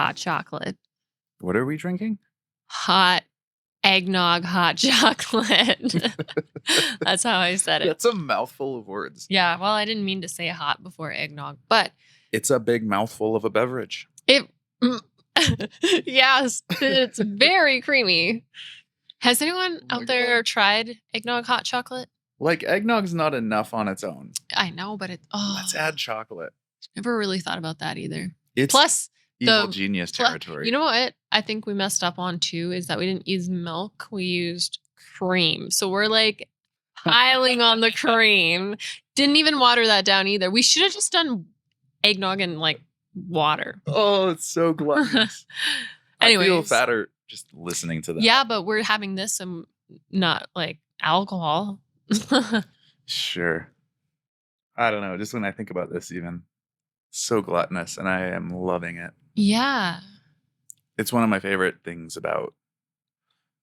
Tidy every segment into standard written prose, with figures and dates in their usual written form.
hot chocolate. What are we drinking? Hot eggnog hot chocolate. That's how I said it. That's a mouthful of words. Yeah, well, I didn't mean to say hot before eggnog, but it's a big mouthful of a beverage. Yes, it's very creamy. Has anyone out there tried eggnog hot chocolate? Like, eggnog's not enough on its own. I know, but let's add chocolate. Never really thought about that either. It's plus evil genius territory. You know what I think we messed up on too is that we didn't use milk. We used cream. So we're like piling on the cream. Didn't even water that down either. We should have just done eggnog and like water. Oh, it's so gluttonous. Anyways, I feel fatter just listening to that. Yeah, but we're having this and not like alcohol. Sure. I don't know. Just when I think about this, even so gluttonous, and I am loving it. Yeah. It's one of my favorite things about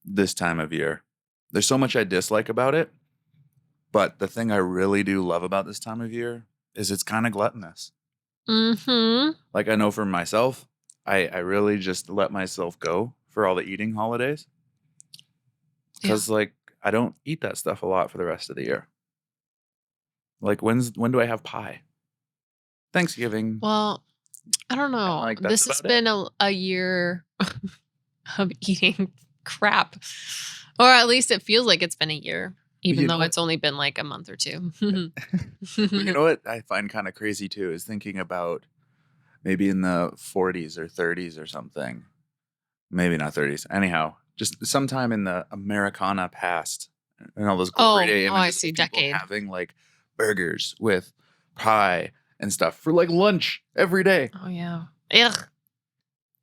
this time of year. There's so much I dislike about it, but the thing I really do love about this time of year is it's kind of gluttonous. Mm-hmm. Like, I know for myself, I really just let myself go for all the eating holidays. Because, like, I don't eat that stuff a lot for the rest of the year. Like, when do I have pie? Thanksgiving. Well, I don't know. Like, this has been a year of eating crap. Or at least it feels like it's been a year, even though it's only been like a month or two. You know what I find kind of crazy too is thinking about maybe in the 40s or 30s or something. Maybe not 30s. Anyhow, just sometime in the Americana past and all those great images I see. of people Decade. having like burgers with pie and stuff for like lunch every day. Oh, yeah. Ugh.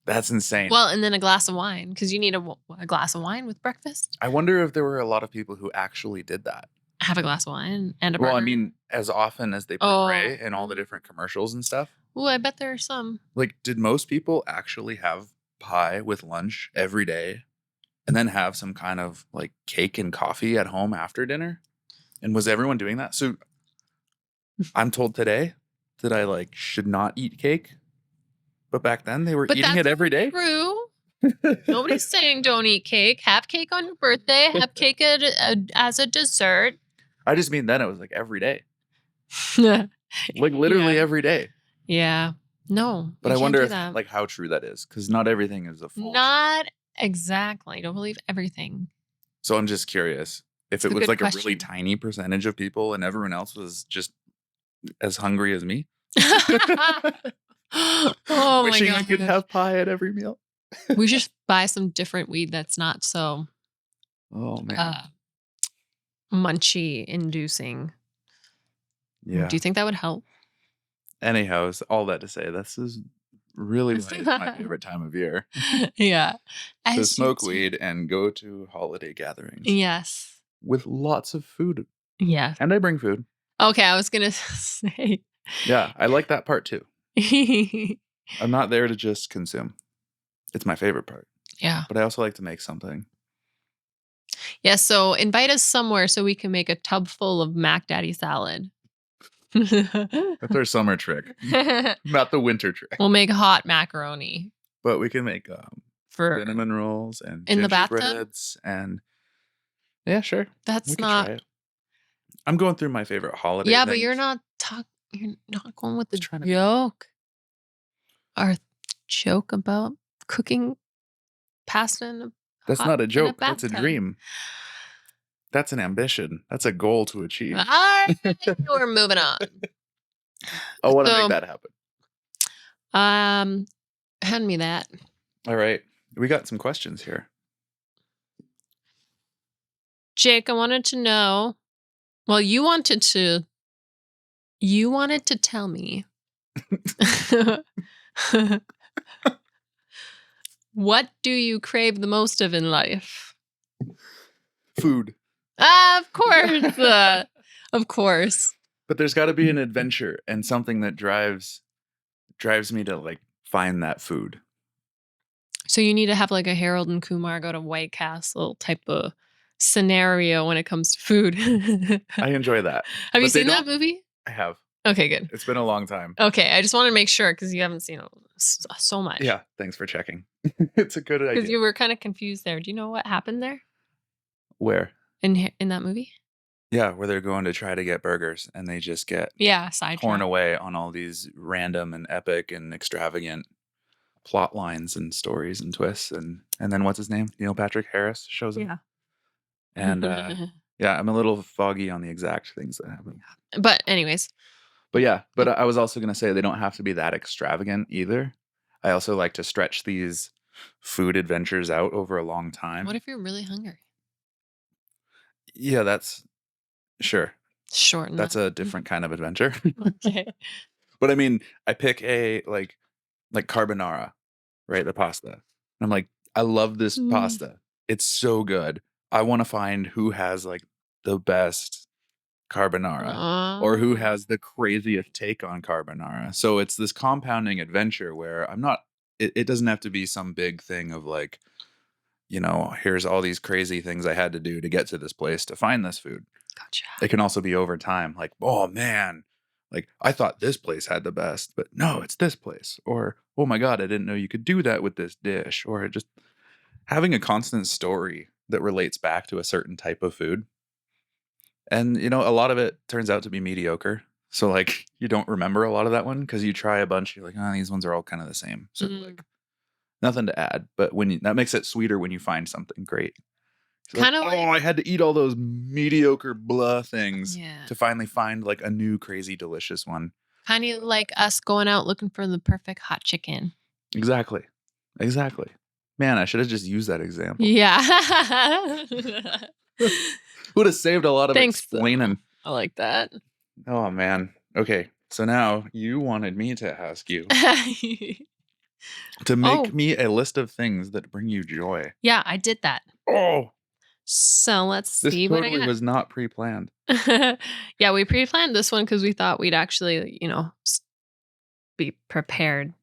That's insane. Well, and then a glass of wine because you need a glass of wine with breakfast. I wonder if there were a lot of people who actually did that. Have a glass of wine and a burger. Well, I mean, as often as they portray in all the different commercials and stuff. Oh, I bet there are some. Like, did most people actually have pie with lunch every day and then have some kind of like cake and coffee at home after dinner? And was everyone doing that? So I'm told today that I like should not eat cake. But back then they were eating it every day. True. Nobody's saying don't eat cake. Have cake on your birthday. Have cake as a dessert. I just mean then it was like every day. Like literally every day. Yeah. No. But I wonder if, like, how true that is, because not everything is a full. Not exactly. Don't believe everything. So I'm just curious if it was like a really tiny percentage of people and everyone else was just as hungry as me. Oh Wishing my God. I could have pie at every meal. We should buy some different weed that's not so munchy inducing. Yeah. Do you think that would help? Anyhow, all that to say, this is really my favorite time of year. Yeah. To smoke weed and go to holiday gatherings. Yes. With lots of food. Yeah. And I bring food. Okay, I was going to say. Yeah, I like that part too. I'm not there to just consume. It's my favorite part. Yeah. But I also like to make something. Yeah, so invite us somewhere so we can make a tub full of Mac Daddy salad. That's our summer trick. Not the winter trick. We'll make hot macaroni. But we can make cinnamon rolls and in the bathtub gingerbreads and yeah, sure. That's not. Try it. I'm going through my favorite holiday. Yeah, but you're not going with the joke. Our joke about cooking pasta in a That's not a joke. That's a dream. That's an ambition. That's a goal to achieve. All right, we're moving on. I want to make that happen. Hand me that. All right. We got some questions here. Jake, I wanted to know. Well, you wanted to tell me. What do you crave the most of in life? Food. Of course. Of course. But there's got to be an adventure and something that drives me to like find that food. So you need to have like a Harold and Kumar go to White Castle type of scenario when it comes to food. I enjoy that. Have you seen that movie? I have. Okay, good. It's been a long time. Okay, I just want to make sure because you haven't seen it so much. Yeah, thanks for checking. It's a good Because idea. you were kind of confused there. Do you know what happened there Where? in that movie? Yeah, where they're going to try to get burgers and they just get Yeah, torn sidetrack. away on all these random and epic and extravagant plot lines and stories and twists. And then what's his name? Neil Patrick Harris shows up. Yeah. And yeah, I'm a little foggy on the exact things that happen. But anyways, But yeah, but I was also going to say they don't have to be that extravagant either. I also like to stretch these food adventures out over a long time. what if you're really hungry? Yeah, that's sure. Shorten That's that. a different kind of adventure. Okay. But I mean, I pick a like carbonara, right? The pasta. And I'm like, I love this Mm. pasta. It's so good. I want to find who has like the best carbonara or who has the craziest take on carbonara. So it's this compounding adventure where I'm not it doesn't have to be some big thing of like, you know, here's all these crazy things I had to do to get to this place to find this food. Gotcha. It can also be over time, like, oh man, like I thought this place had the best, but no, it's this place. Or, oh my God, I didn't know you could do that with this dish. Or just having a constant story that relates back to a certain type of food. And, you know, a lot of it turns out to be mediocre. So, like, you don't remember a lot of that one because you try a bunch, you're like, oh, these ones are all kind of the same. So, like, nothing to add. But that makes it sweeter when you find something great. Kind of like, oh, I had to eat all those mediocre blah things Yeah. to finally find like a new crazy delicious one. Kind of like us going out looking for the perfect hot chicken. Exactly. Man, I should have just used that example. Yeah. Would have saved a lot of Thanks. explaining. I like that. Oh man. Okay. So now you wanted me to ask you to make me a list of things that bring you joy. Yeah, I did that. Oh. So let's This see totally what I got. was not pre-planned. Yeah, we pre-planned this one because we thought we'd actually, you know, be prepared.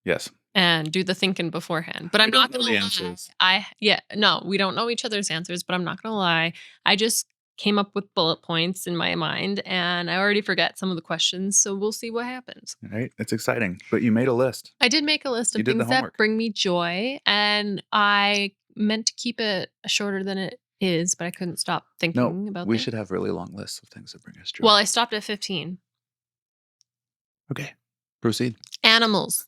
Yes. And do the thinking beforehand. But I'm not going to lie. Answers. No, we don't know each other's answers, but I'm not going to lie. I just came up with bullet points in my mind and I already forgot some of the questions. So we'll see what happens. Right? It's exciting. But you made a list. I did make a list of You did the things that homework. bring me joy. And I meant to keep it shorter than it is, but I couldn't stop thinking about we things. should have really long lists of things that bring us joy. Well, I stopped at 15. Okay. Proceed. Animals.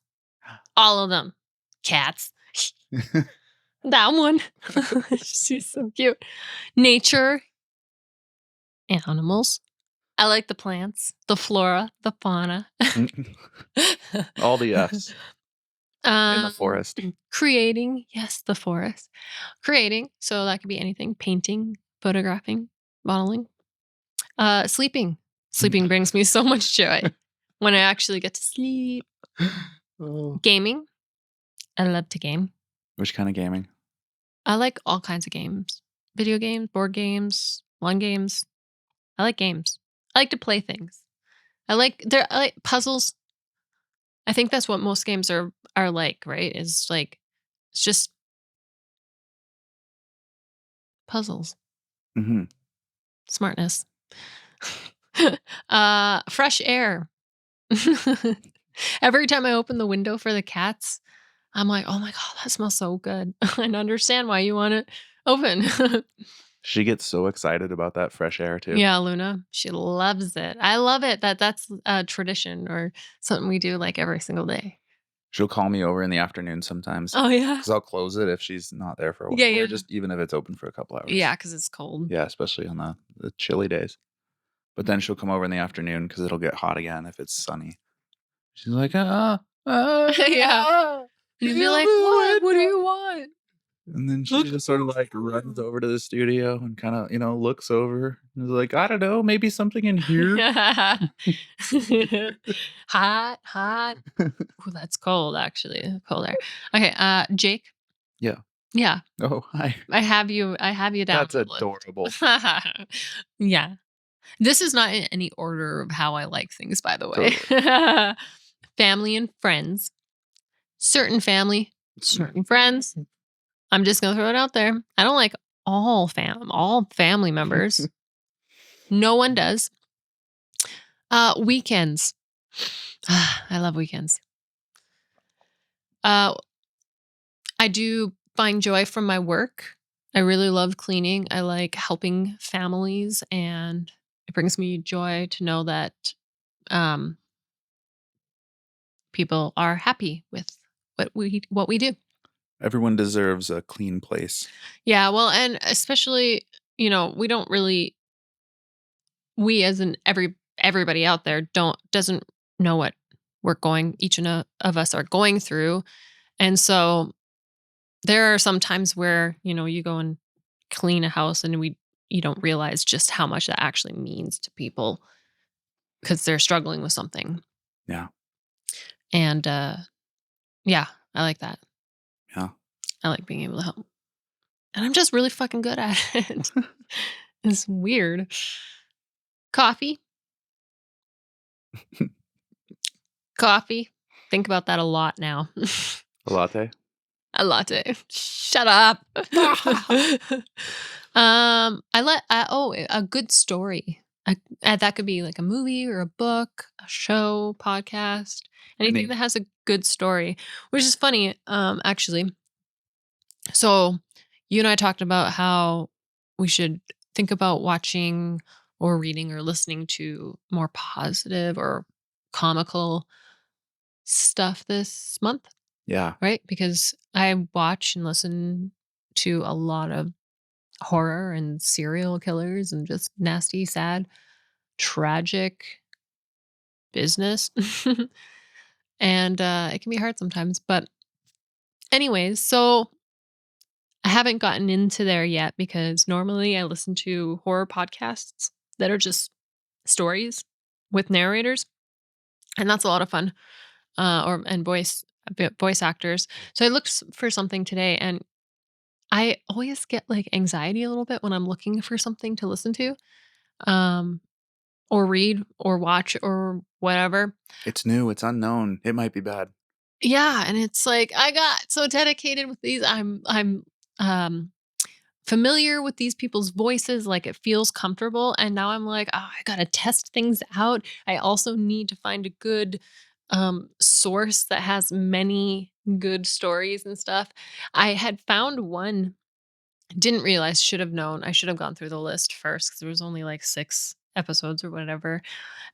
All of them. Cats. That one. She's so cute. Nature. Animals. I like the plants, the flora, the fauna. All the F's. In the forest. Creating. Yes, the forest. Creating. So that could be anything. Painting, photographing, modeling. Sleeping. Sleeping brings me so much joy when I actually get to sleep. Oh. Gaming. I love to game. Which kind of gaming? I like all kinds of games. Video games, board games, lawn games. I like games. I like to play things. I like puzzles. I think that's what most games are like, right? Is like it's just puzzles. Mm-hmm. Smartness. Fresh air. Every time I open the window for the cats, I'm like, oh my God, that smells so good. I understand why you want it open. She gets so excited about that fresh air too. Yeah, Luna. She loves it. I love it that's a tradition or something we do like every single day. She'll call me over in the afternoon sometimes. Oh, yeah? Because I'll close it if she's not there for a while. Yeah. Or just even if it's open for a couple hours. Yeah, because it's cold. Yeah, especially on the chilly days. But then she'll come over in the afternoon because it'll get hot again if it's sunny. She's like, Yeah. You'd be like, what? What do you want? And then she just sort of like runs over to the studio and kind of, you know, looks over and is like, I don't know, maybe something in here. Hot. Oh, that's cold, actually. Cold air. Okay, Jake. Yeah. Yeah. Oh, hi. I have you down. That's adorable. Yeah. This is not in any order of how I like things, by the way. Totally. Family and friends. Certain family, certain friends. I'm just going to throw it out there. I don't like all family members. No one does. Weekends. I love weekends. Uh, I do find joy from my work. I really love cleaning. I like helping families, and it brings me joy to know that um, people are happy with what we do. Everyone deserves a clean place. Yeah, well, and especially, we don't really, we as in everybody out there doesn't know what each of us are going through. And so there are some times where, you go and clean a house and you don't realize just how much that actually means to people because they're struggling with something. Yeah. And yeah, I like that. Yeah. I like being able to help. And I'm just really fucking good at it. It's weird. Coffee. Coffee. Think about that a lot now. A latte? A latte. Shut up. A good story. That could be like a movie or a book, a show, podcast, anything that has a good story, which is funny, actually. So you and I talked about how we should think about watching or reading or listening to more positive or comical stuff this month, Yeah. right? Because I watch and listen to a lot of horror and serial killers and just nasty, sad, tragic business. And it can be hard sometimes. But, anyways, so I haven't gotten into there yet because normally I listen to horror podcasts that are just stories with narrators. And that's a lot of fun. And voice actors. So I looked for something today, and I always get like anxiety a little bit when I'm looking for something to listen to, um, or read or watch or whatever. It's new. It's unknown. It might be bad. Yeah, and it's like I got so dedicated with these. I'm um familiar with these people's voices, like it feels comfortable, and now I'm like, oh, I gotta test things out. I also need to find a good source that has many good stories and stuff. I had found one. Didn't realize, should have known. I should have gone through the list first because there was only like 6 episodes or whatever.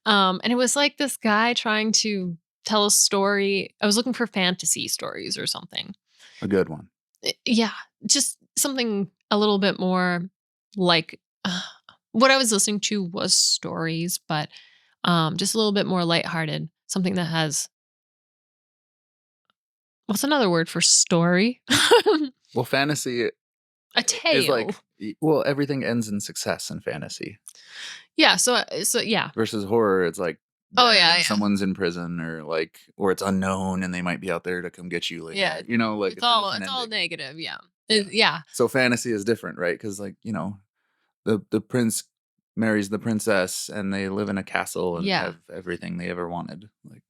And it was like this guy trying to tell a story. I was looking for fantasy stories or something. A good one. Yeah, just something a little bit more like what I was listening to was stories, but just a little bit more lighthearted. Something that has, what's another word for story? Well, fantasy A is tale. like, well, everything ends in success in fantasy Yeah. So yeah. versus horror. It's like Oh dead yeah. and Yeah. someone's in prison or it's unknown and they might be out there to come get you later. Yeah. Like It's it's a all different it's all ending. negative. Yeah. Yeah. Yeah. So fantasy is different, right? Because like the prince marries the princess and they live in a castle and Yeah. have everything they ever wanted. Like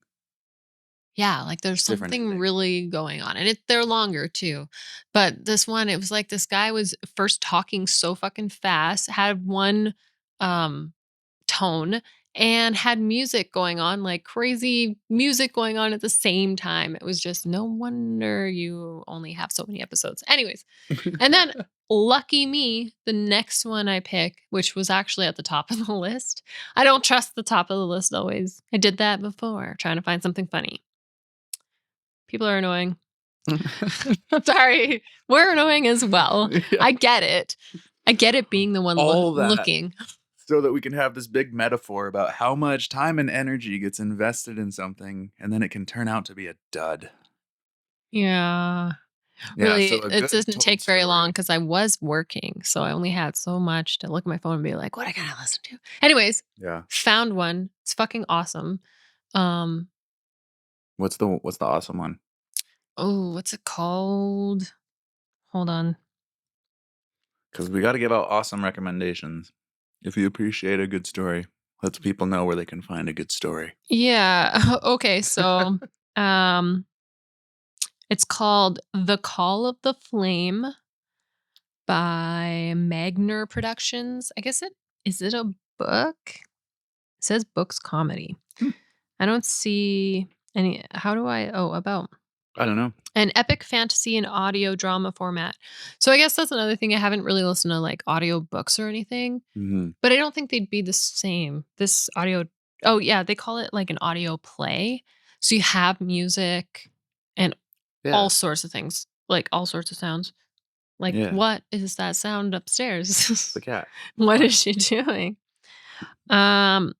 Yeah, like there's different something ending. really going on. And they're longer too. But this one, it was like this guy was first talking so fucking fast, had one um tone, and had music going on, like crazy music going on at the same time. It was just no wonder you only have so many episodes. Anyways, and then lucky me, the next one I pick, which was actually at the top of the list. I don't trust the top of the list always. I did that before, trying to find something funny. People are annoying. I'm sorry. We're annoying as well. Yeah. I get it. I get it being the one All that. looking. So that we can have this big metaphor about how much time and energy gets invested in something and then it can turn out to be a dud. Yeah. Yeah, Really, so a it good doesn't told take very long story. because I was working. So I only had so much to look at my phone and be like, what I gotta listen to. Anyways, Yeah. found one. It's fucking awesome. Um, What's the awesome one? oh, what's it called? Hold on. Because we got to give out awesome recommendations. If you appreciate a good story, let people know where they can find a good story. Yeah. Okay. So it's called The Call of the Flame by Magner Productions. I guess it is it a book? says books, comedy. Hmm. I don't see any. How do I? Oh, about I don't know. an epic fantasy and audio drama format. So I guess that's another thing. I haven't really listened to like audio books or anything, Mm-hmm. but I don't think they'd be the same. This audio. Oh yeah, they call it like an audio play. So you have music and Yeah. all sorts of things, like all sorts of sounds. Like, Yeah. what is that sound The upstairs? cat. What Fine. is she doing? Um,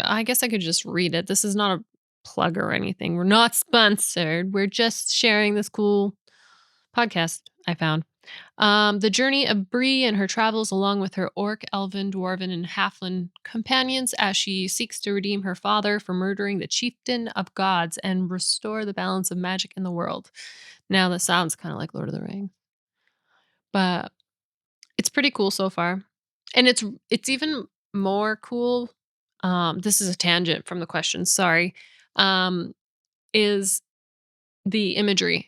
I guess I could just read it. This is not a plug or anything. We're not sponsored. We're just sharing this cool podcast I found. The journey of Bree and her travels along with her orc, elven, dwarven, and halfling companions as she seeks to redeem her father for murdering the chieftain of gods and restore the balance of magic in the world. Now that sounds kind of like Lord of the Rings, but it's pretty cool so far. And it's even more cool. This is a tangent from the question, sorry. Um, is the imagery.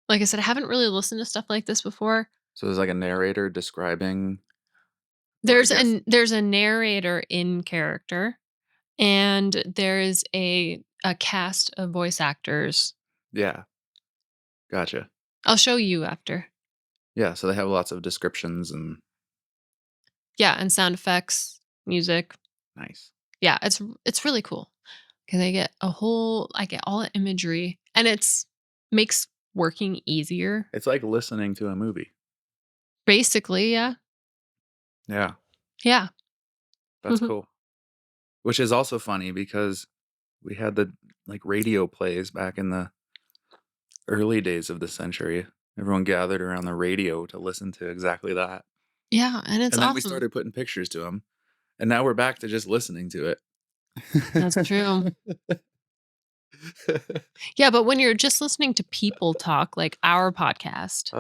Like I said, I haven't really listened to stuff like this before. So there's like a narrator describing, or I guess, There's a narrator in character, and there is a cast of voice actors. yeah, gotcha. I'll show you after. Yeah, so they have lots of descriptions and Yeah, and sound effects, music. nice. Yeah, it's really cool because I get all the imagery, and it's makes working easier. It's like listening to a movie. Basically, yeah, Yeah, yeah. that's cool. Which is also funny because we had the like radio plays back in the early days of the century. Everyone gathered around the radio to listen to exactly that. Yeah, and it's And then we awesome. started putting pictures to them. And now we're back to just listening to it. That's true. Yeah, but when you're just listening to people talk, like our podcast,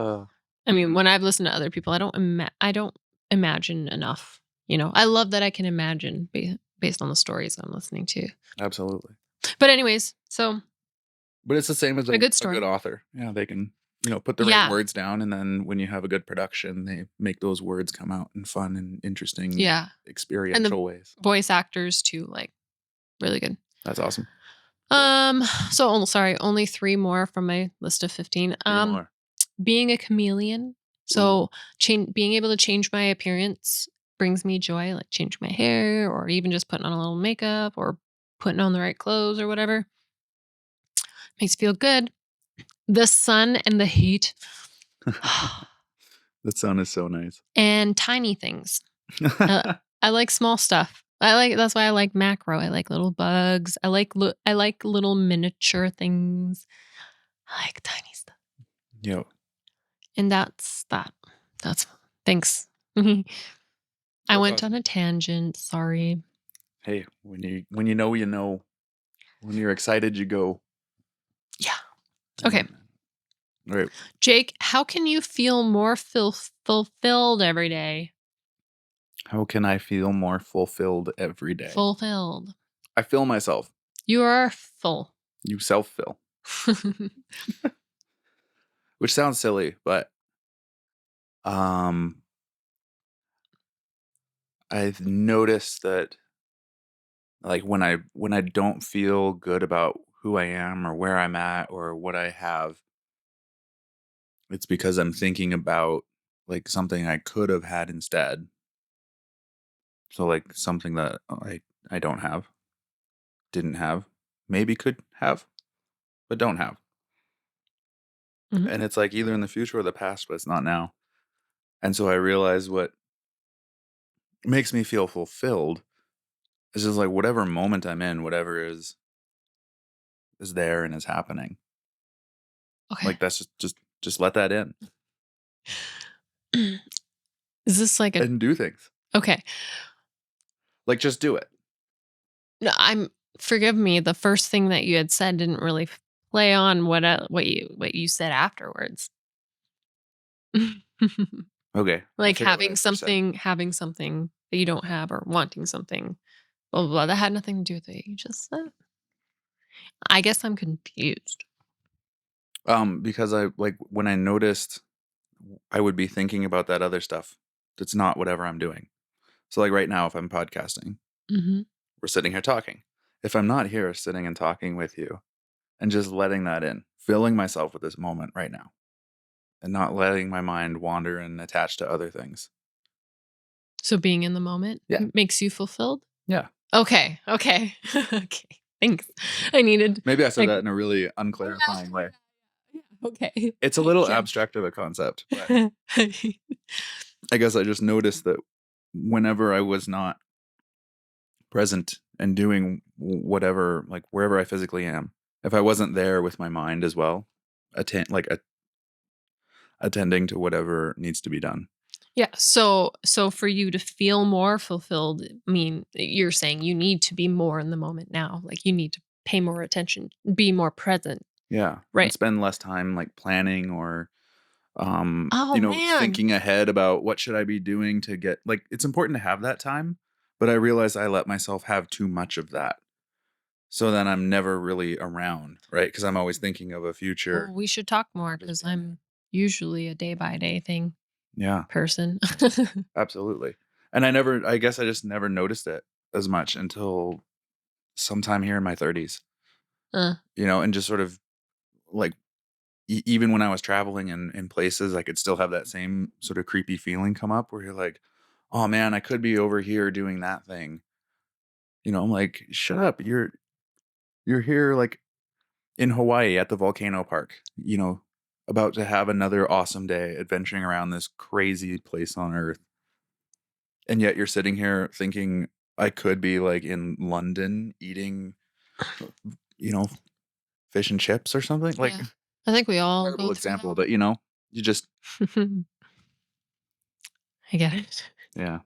I mean, when I've listened to other people, I don't imagine enough. You know, I love that I can imagine based on the stories I'm listening to. Absolutely. But anyways, so But it's the same as a good story. a good author. Yeah, they can, put the right Yeah. words down. And then when you have a good production, they make those words come out in fun and interesting, Yeah, experiential ways. voice actors too, like really good. That's awesome. Sorry, only 3 more from my list of 15. Three more. Being a chameleon. So being able to change my appearance brings me joy, like changing my hair or even just putting on a little makeup or putting on the right clothes or whatever. Makes you feel good. The sun and the heat. The sun is so nice. And tiny things. I like small stuff. That's why I like macro. I like little bugs. I like little miniature things. I like tiny stuff. Yep. And that's that. That's thanks. I went awesome. on a tangent. Sorry. Hey, when you know, you know. When you're excited, you go. Yeah. Okay. All right. Jake, how can you feel more fulfilled every day? How can I feel more fulfilled every day? Fulfilled. I fill myself. You are full. You self-fill. Which sounds silly, but I've noticed that like when I don't feel good about who I am or where I'm at or what I have, it's because I'm thinking about like something I could have had instead. So like something that I don't have, didn't have, maybe could have, but don't have. Mhm. And it's like either in the future or the past, but it's not now. And so I realize what makes me feel fulfilled is just like whatever moment I'm in, whatever is there and is happening. Okay. Like that's just let that in Is this like a and do things. okay? Like just do it. No, forgive me. The first thing that you had said didn't really play on what you said afterwards. Okay. Like having something that you don't have or wanting something, blah, blah, blah. That had nothing to do with what you just said. I guess I'm confused. Because I like when I noticed I would be thinking about that other stuff. That's not whatever I'm doing. So like right now, if I'm podcasting, Mhm. We're sitting here talking. If I'm not here sitting and talking with you and just letting that in, filling myself with this moment right now and not letting my mind wander and attach to other things. So being in the moment Yeah. makes you fulfilled? Yeah. Okay. Okay. Okay. Thanks. I needed Maybe I said like that in a really unclarifying way. okay. It's a little Yeah. abstract of a concept, but I guess I just noticed that whenever I was not present and doing whatever, like wherever I physically am, if I wasn't there with my mind as well, attending to whatever needs to be done. Yeah. So for you to feel more fulfilled, I mean, you're saying you need to be more in the moment now. Like you need to pay more attention, be more present. Yeah. And Right. spend less time like planning or Oh man. thinking ahead about what should I be doing to get like it's important to have that time, but I realize I let myself have too much of that. So then I'm never really around, right? Because I'm always thinking of a Well, future. we should talk more Just because being there. I'm usually a day by day thing Yeah, person. absolutely. And I guess I just never noticed it as much until sometime here in my 30s, uh, and just sort of like even when I was traveling in places, I could still have that same sort of creepy feeling come up where you're like, oh man, I could be over here doing that thing. I'm like, shut up. You're here like in Hawaii at the volcano park, about to have another awesome day adventuring around this crazy place on earth. And yet you're sitting here thinking I could be like in London eating, you know, fish and chips or something. Like yeah. I think we all terrible go through example, but you just that. I get it. yeah,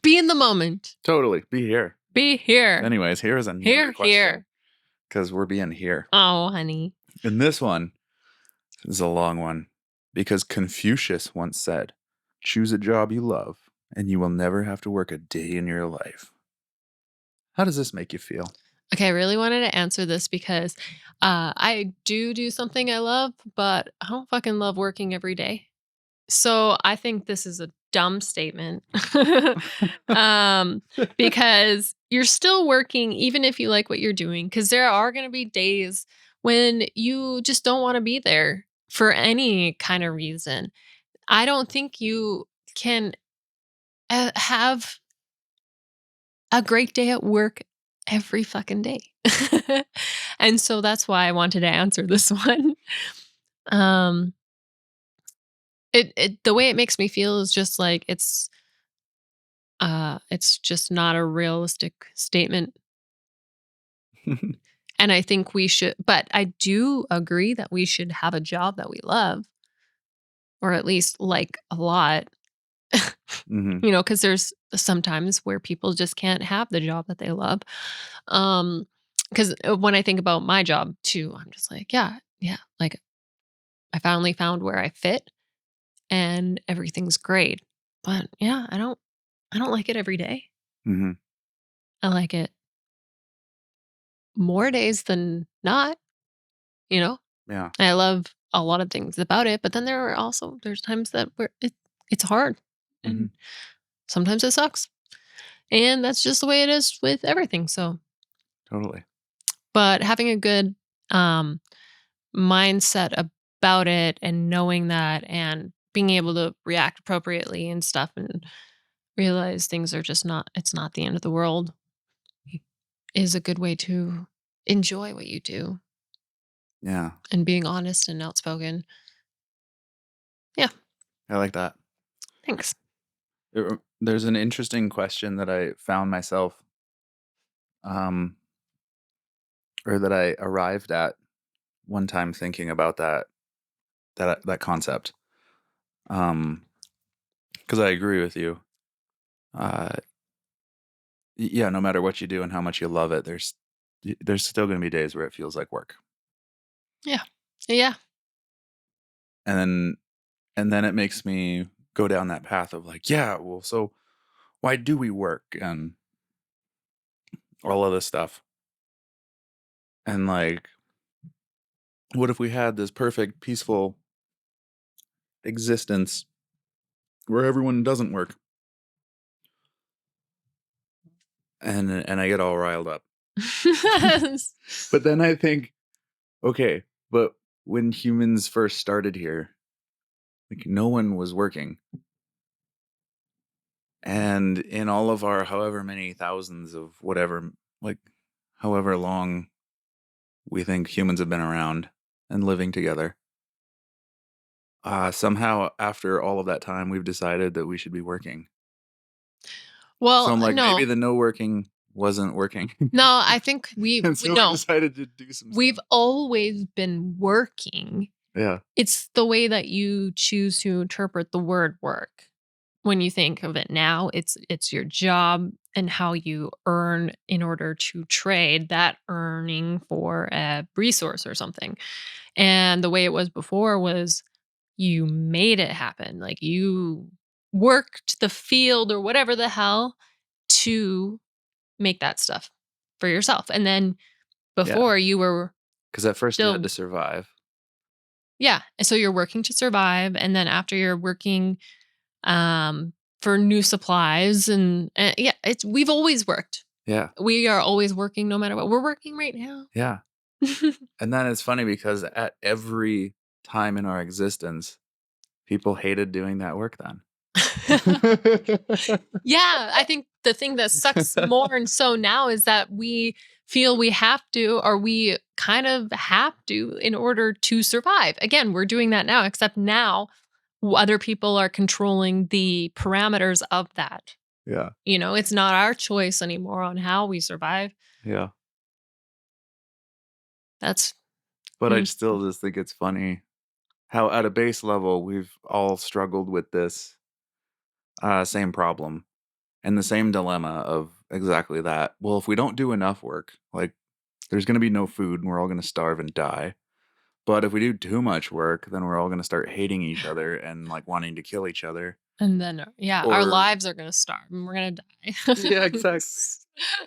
Be in the moment. totally be here. Be here. Anyways, here is another Here, question here. because we're being here. Oh, honey. And this one is a long one because Confucius once said, choose a job you love and you will never have to work a day in your life. How does this make you feel? Okay, I really wanted to answer this because I do something I love, but I don't fucking love working every day. So I think this is a dumb statement. um, because you're still working even if you like what you're doing, because there are going to be days when you just don't want to be there for any kind of reason. I don't think you can have a great day at work every fucking day. And so that's why I wanted to answer this one. Um it the way it makes me feel is just like it's just not a realistic statement. And I think we should, but I do agree that we should have a job that we love, or at least like a lot. Hmm. Because there's sometimes where people just can't have the job that they love. Um, because when I think about my job too, I'm just like, yeah, yeah, like I finally found where I fit and everything's great. But yeah, I don't like it every day. Hmm. I like it more days than not, you know? Yeah. I love a lot of things about it, but then there's times that where it's hard Hmm. and sometimes it sucks. And that's just the way it is with everything. So, Totally. but having a good um mindset about it and knowing that and being able to react appropriately and stuff and realize things are just not it's not the end of the world is a good way to enjoy what you do Yeah. and being honest and outspoken. Yeah, I like that. thanks. There's an interesting question that I found myself, um, or that I arrived at one time thinking about that concept. Because I agree with you. Uh, yeah, no matter what you do and how much you love it, there's still going to be days where it feels like work, Yeah. Yeah. and then it makes me go down that path of like, yeah, well, so why do we work and all of this stuff, and like, what if we had this perfect, peaceful existence where everyone doesn't work? and I get all riled up. But then I think, okay, but when humans first started here, like no one was working. And in all of our however many thousands of whatever, like however long we think humans have been around and living together, somehow after all of that time, we've decided that we should be working. So Well, I'm like, maybe no. the no working wasn't working. No, I think And so we no. decided to do some We've stuff. always been working. Yeah. It's the way that you choose to interpret the word work. When you think of it now, it's your job and how you earn in order to trade that earning for a resource or something. And the way it was before was you made it happen. Like you worked the field or whatever the hell to make that stuff for yourself. And then Yeah. before you were Because at first you had still to survive. yeah, and so you're working to survive, and then after you're working, for new supplies and yeah, it's we've always worked. Yeah. We are always working no matter what. We're working right now. Yeah. And then it's funny because at every time in our existence, people hated doing that work then. Yeah, I think the thing that sucks more and so now is that we feel we have to or we kind of have to in order to survive. Again, we're doing that now, except now other people are controlling the parameters of that. Yeah. You know, it's not our choice anymore on how we survive. Yeah. That's But I mm, still just think it's funny how at a base level we've all struggled with this same problem and the same dilemma of exactly that. Well, if we don't do enough work, like there's going to be no food and we're all going to starve and die. But if we do too much work, then we're all going to start hating each other and like wanting to kill each other. and then yeah, our Or lives are gonna starve and we're gonna die. yeah, exactly.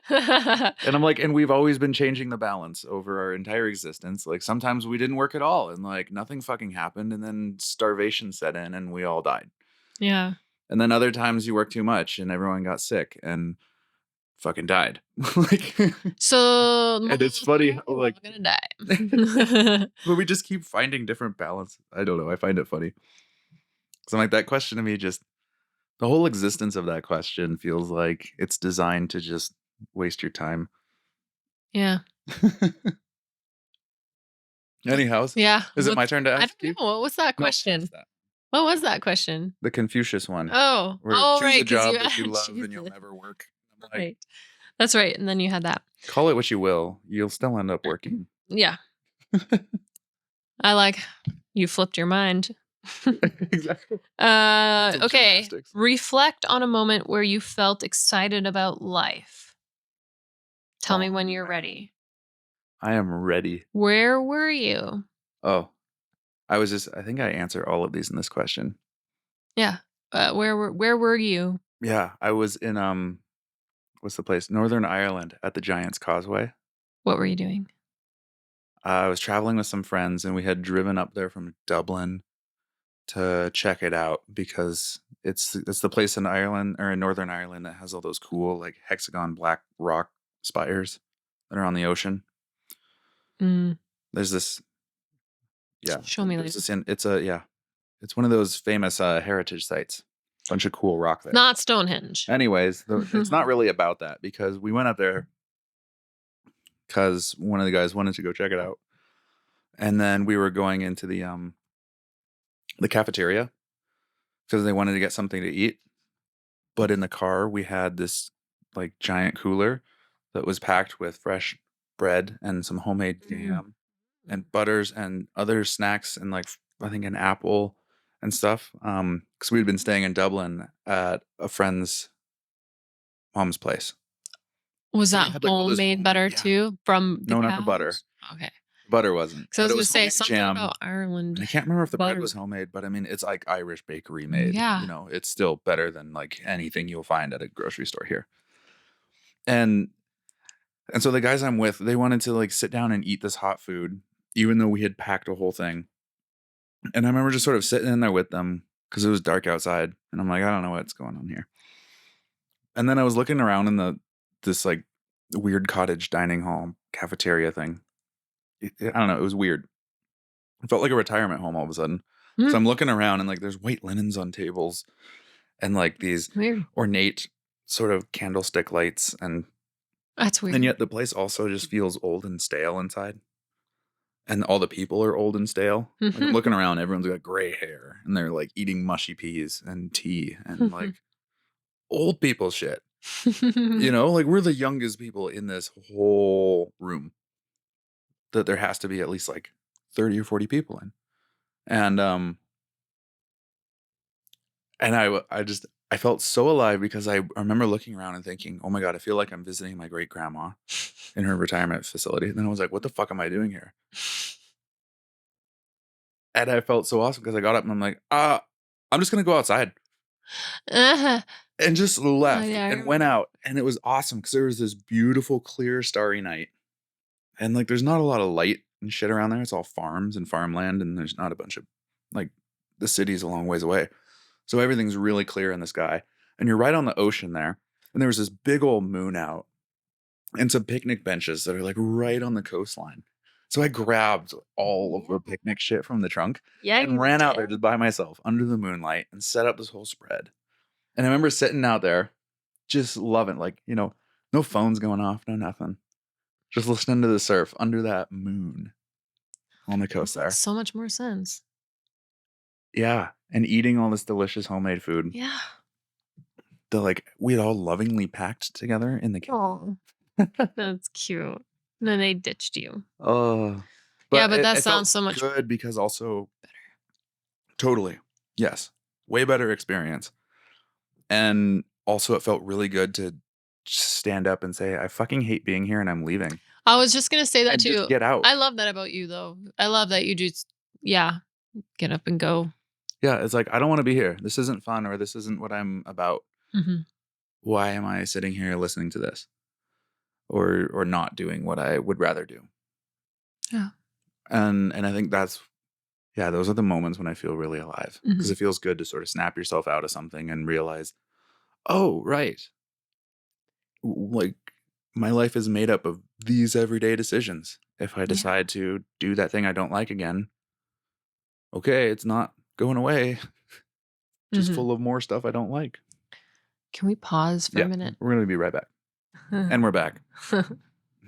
And I'm like, and we've always been changing the balance over our entire existence. Like sometimes we didn't work at all and like nothing fucking happened and then starvation set in and we all died. Yeah. And then other times you work too much and everyone got sick and fucking died. Like So and it's funny how we're all like gonna die. but we just keep finding different balance. I don't know. I find it funny. Cuz I'm like that question to me just the whole existence of that question feels like it's designed to just waste your time. Yeah. Anyhow, Yeah. is it my turn to I ask don't you? know. What was that No, I question? asked that. What was that question? The Confucius one. Oh. Where Oh, choose a right. Because you job that you love and you'll Jesus. never work. I'm like, Right. That's right. And then you had that. call it what you will, you'll still end up working. Yeah. I like you flipped your mind. Exactly. Mental Okay. gymnastics. Reflect on a moment where you felt excited about life. Tell me Oh, when you're man. ready. I am ready. Where were you? Oh, I think I answer all of these in this question. Yeah. Where were you? Yeah, I was in what's the place? Northern Ireland at the Giant's Causeway. What were you doing? I was traveling with some friends and we had driven up there from Dublin to check it out because it's the place in Ireland or in Northern Ireland that has all those cool like hexagon black rock spires that are on the ocean. Mm, There's this show me there's later. this it's one of those famous heritage sites. Bunch of cool rock there. Not Stonehenge. Anyways, it's not really about that because we went up there because one of the guys wanted to go check it out. And then we were going into the cafeteria because they wanted to get something to eat. But in the car, we had this like giant cooler that was packed with fresh bread and some homemade jam and butters and other snacks and like I think an apple and stuff. Because we'd been staying in Dublin at a friend's mom's place. Was So they that had like all this homemade butter yeah. too from the No, not the butter. cows? Okay. Butter wasn't. So I But was it gonna was say homemade something jam. about Ireland. And I can't remember if the bread butter. was homemade, but I mean it's like Irish bakery made. Yeah. You know, it's still better than like anything you'll find at a grocery store here. And so the guys I'm with, they wanted to like sit down and eat this hot food, even though we had packed a whole thing. And I remember just sort of sitting in there with them because it was dark outside. And I'm like, I don't know what's going on here. And then I was looking around in this like weird cottage dining hall cafeteria thing. I don't know. It was weird. It felt like a retirement home all of a sudden. So Mm, I'm looking around and like there's white linens on tables and like these weird. ornate sort of candlestick lights, That's and weird. yet the place also just feels old and stale inside. And all the people are old and stale. Like I'm looking around, everyone's got gray hair and they're like eating mushy peas and tea and like old people shit. You know, like we're the youngest people in this whole room that there has to be at least like 30 or 40 people in. And I felt so alive because I remember looking around and thinking, "Oh my god, I feel like I'm visiting my great grandma in her retirement facility." And then I was like, "What the fuck am I doing here?" And I felt so awesome because I got up and I'm like, I'm just gonna go outside." Uh-huh. And just Oh, left yeah, I and went remember. out, and it was awesome because there was this beautiful, clear, starry night, and, like, there's not a lot of light and shit around there, it's all farms and farmland, and there's not a bunch of like, the city's a long ways away, so everything's really clear in the sky, and you're right on the ocean there, and there was this big old moon out, and some picnic benches that are, like, right on the coastline, so I grabbed all of Yeah. the picnic shit from the trunk Yeah, and you ran out there did. just by myself under the moonlight and set up this whole spread, and I remember sitting out there just loving, like, no phones going off, no nothing. Just listening to the surf under that moon on the That coast makes there. so much more sense. Yeah, and eating all this delicious homemade food Yeah. that, like, we had all lovingly packed together in the kitchen. Oh, that's cute. And then they ditched you. Oh, Yeah, but but that it felt sounds so much good because also totally, yes, way better experience, and also it felt really good to just stand up and say, "I fucking hate being here and I'm leaving," I was just gonna say that and just too. get out. I love that about you though. I love that you just yeah, get up and go. Yeah, it's like, "I don't wanna be here. This isn't fun or this isn't what I'm about. Mhm. Why am I sitting here listening to this or not doing what I would rather do?" Yeah. And I think that's yeah, those are the moments when I feel really alive because Mhm. it feels good to sort of snap yourself out of something and realize, "Oh, right. Like my life is made up of these everyday decisions. If I Yeah. decide to do that thing I don't like again, okay, it's not going away, just Mhm. full of more stuff I don't like." Can we pause for a Yeah, minute? we're going to be right back. And we're back.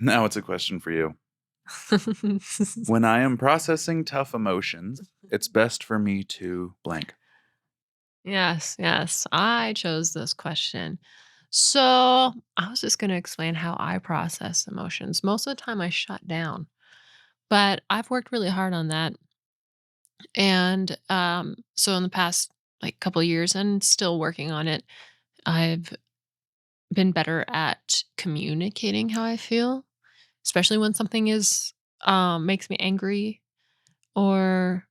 Now it's a question for you. When I am processing tough emotions, it's best for me to blank. Yes, yes. I chose this question. So I was just going to explain how I process emotions. Most of the time, I shut down, but I've worked really hard on that. And so in the past like couple of years, and still working on it, I've been better at communicating how I feel, especially when something is makes me angry or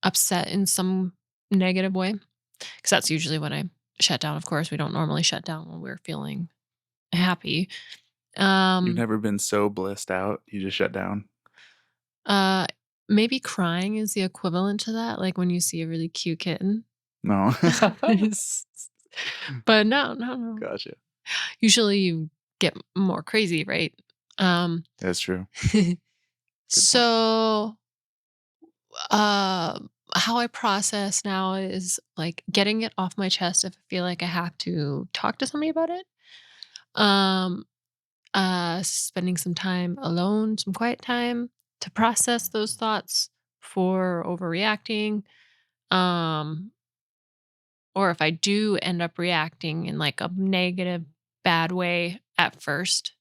upset in some negative way. Because that's usually when I shut down. Of course, we don't normally shut down when we're feeling happy. You've Um, never been so blissed out, you just shut down? uh, Maybe crying is the equivalent to that, like when you see a really cute kitten. No. It's- but no, no, no. Gotcha. Usually you get more crazy, right? Um, That's true. Good point. so uh, how I process now is like getting it off my chest if I feel like I have to talk to somebody about it. Um, Spending some time alone, some quiet time to process those thoughts before overreacting. Um, or if I do end up reacting in like a negative, bad way at first,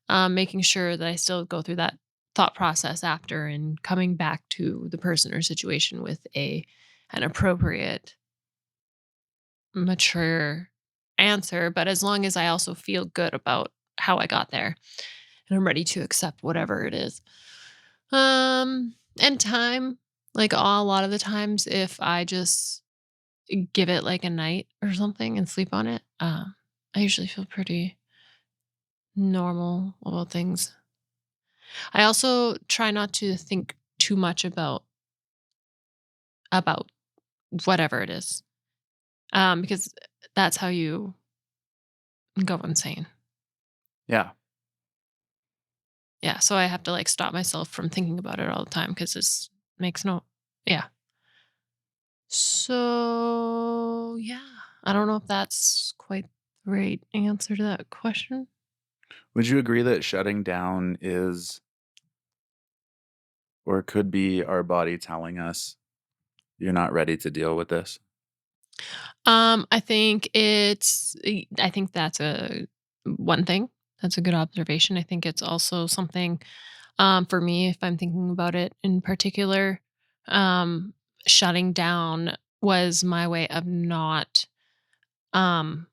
making sure that I still go through that thought process after and coming back to the person or situation with an appropriate, mature answer. But as long as I also feel good about how I got there and I'm ready to accept whatever it is. And time, like a lot of the times, if I just give it like a night or something and sleep on it, I usually feel pretty normal about things. I also try not to think too much about whatever it is, because that's how you go insane. Yeah. Yeah, so I have to, like, stop myself from thinking about it all the time because this makes no yeah. So, yeah, I don't know if that's quite the right answer to that question. Would you agree that shutting down is or could be our body telling us you're not ready to deal with this? I think that's a one thing. That's a good observation. I think it's also something, for me, if I'm thinking about it in particular, um, shutting down was my way of not, um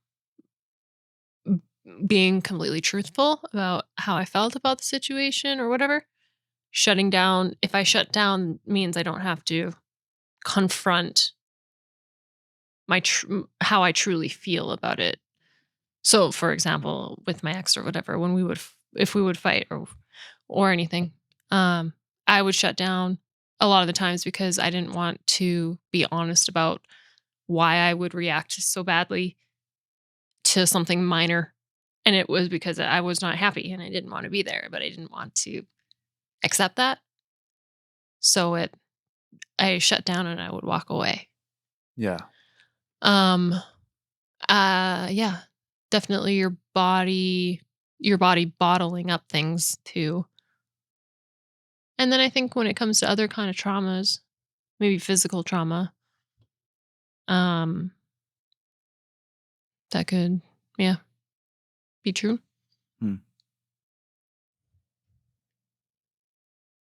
being completely truthful about how I felt about the situation or whatever. Shutting down, if I shut down means I don't have to confront how I truly feel about it. So, for example, with my ex or whatever, when if we would fight or anything, um, I would shut down a lot of the times because I didn't want to be honest about why I would react so badly to something minor. And it was because I was not happy and I didn't want to be there, but I didn't want to accept that. So I shut down and I would walk away. Yeah. Um yeah. Definitely your body bottling up things too. And then I think when it comes to other kind of traumas, maybe physical trauma, um that could yeah, be true. Hmm.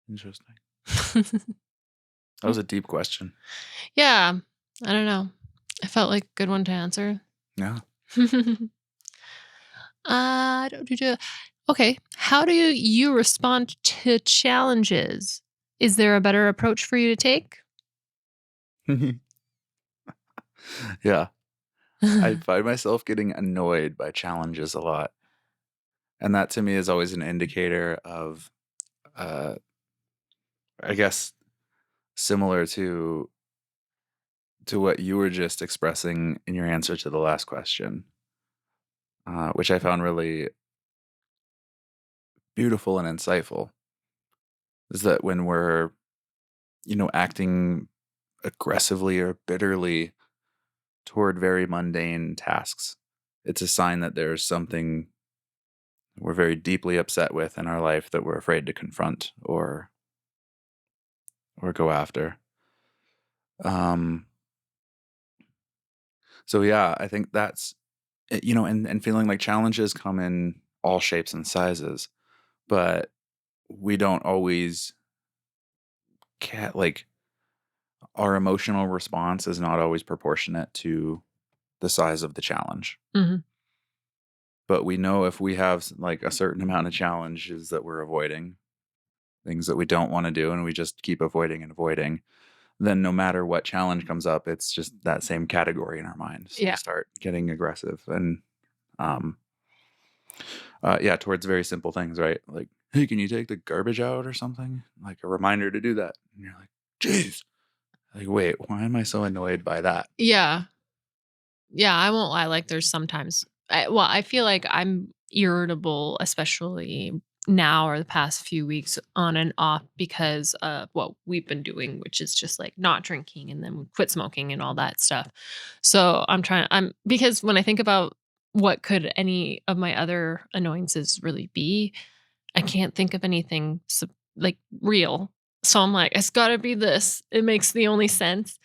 Interesting. That was a deep question. Yeah, I don't know. I felt like a good one to answer. Yeah. Do. Okay. How do you respond to challenges? Is there a better approach for you to take? Yeah. I find myself getting annoyed by challenges a lot. And that to me is always an indicator of, uh, I guess, similar to what you were just expressing in your answer to the last question, which I found really beautiful and insightful, is that when we're, acting aggressively or bitterly toward very mundane tasks, it's a sign that there's something we're very deeply upset with in our life that we're afraid to confront or go after. Um, so yeah, I think that's and feeling like challenges come in all shapes and sizes, but we don't always like our emotional response is not always proportionate to the size of the challenge. Mhm. But we know if we have like a certain amount of challenges that we're avoiding, things that we don't want to do, and we just keep avoiding and avoiding, then no matter what challenge comes up, it's just that same category in our mind. So we Yeah. start getting aggressive and, um, yeah, towards very simple things, right? Like, hey, can you take the garbage out or something? Like a reminder to do that. And you're like, geez, like, wait, why am I so annoyed by that? Yeah. Yeah, I won't lie, like, there's sometimes I feel like I'm irritable, especially now or the past few weeks on and off because of what we've been doing, which is just, like, not drinking and then we quit smoking and all that stuff. So, I'm because when I think about what could any of my other annoyances really be, I can't think of anything like, real. So, I'm like, "It's gotta be this." It makes the only sense.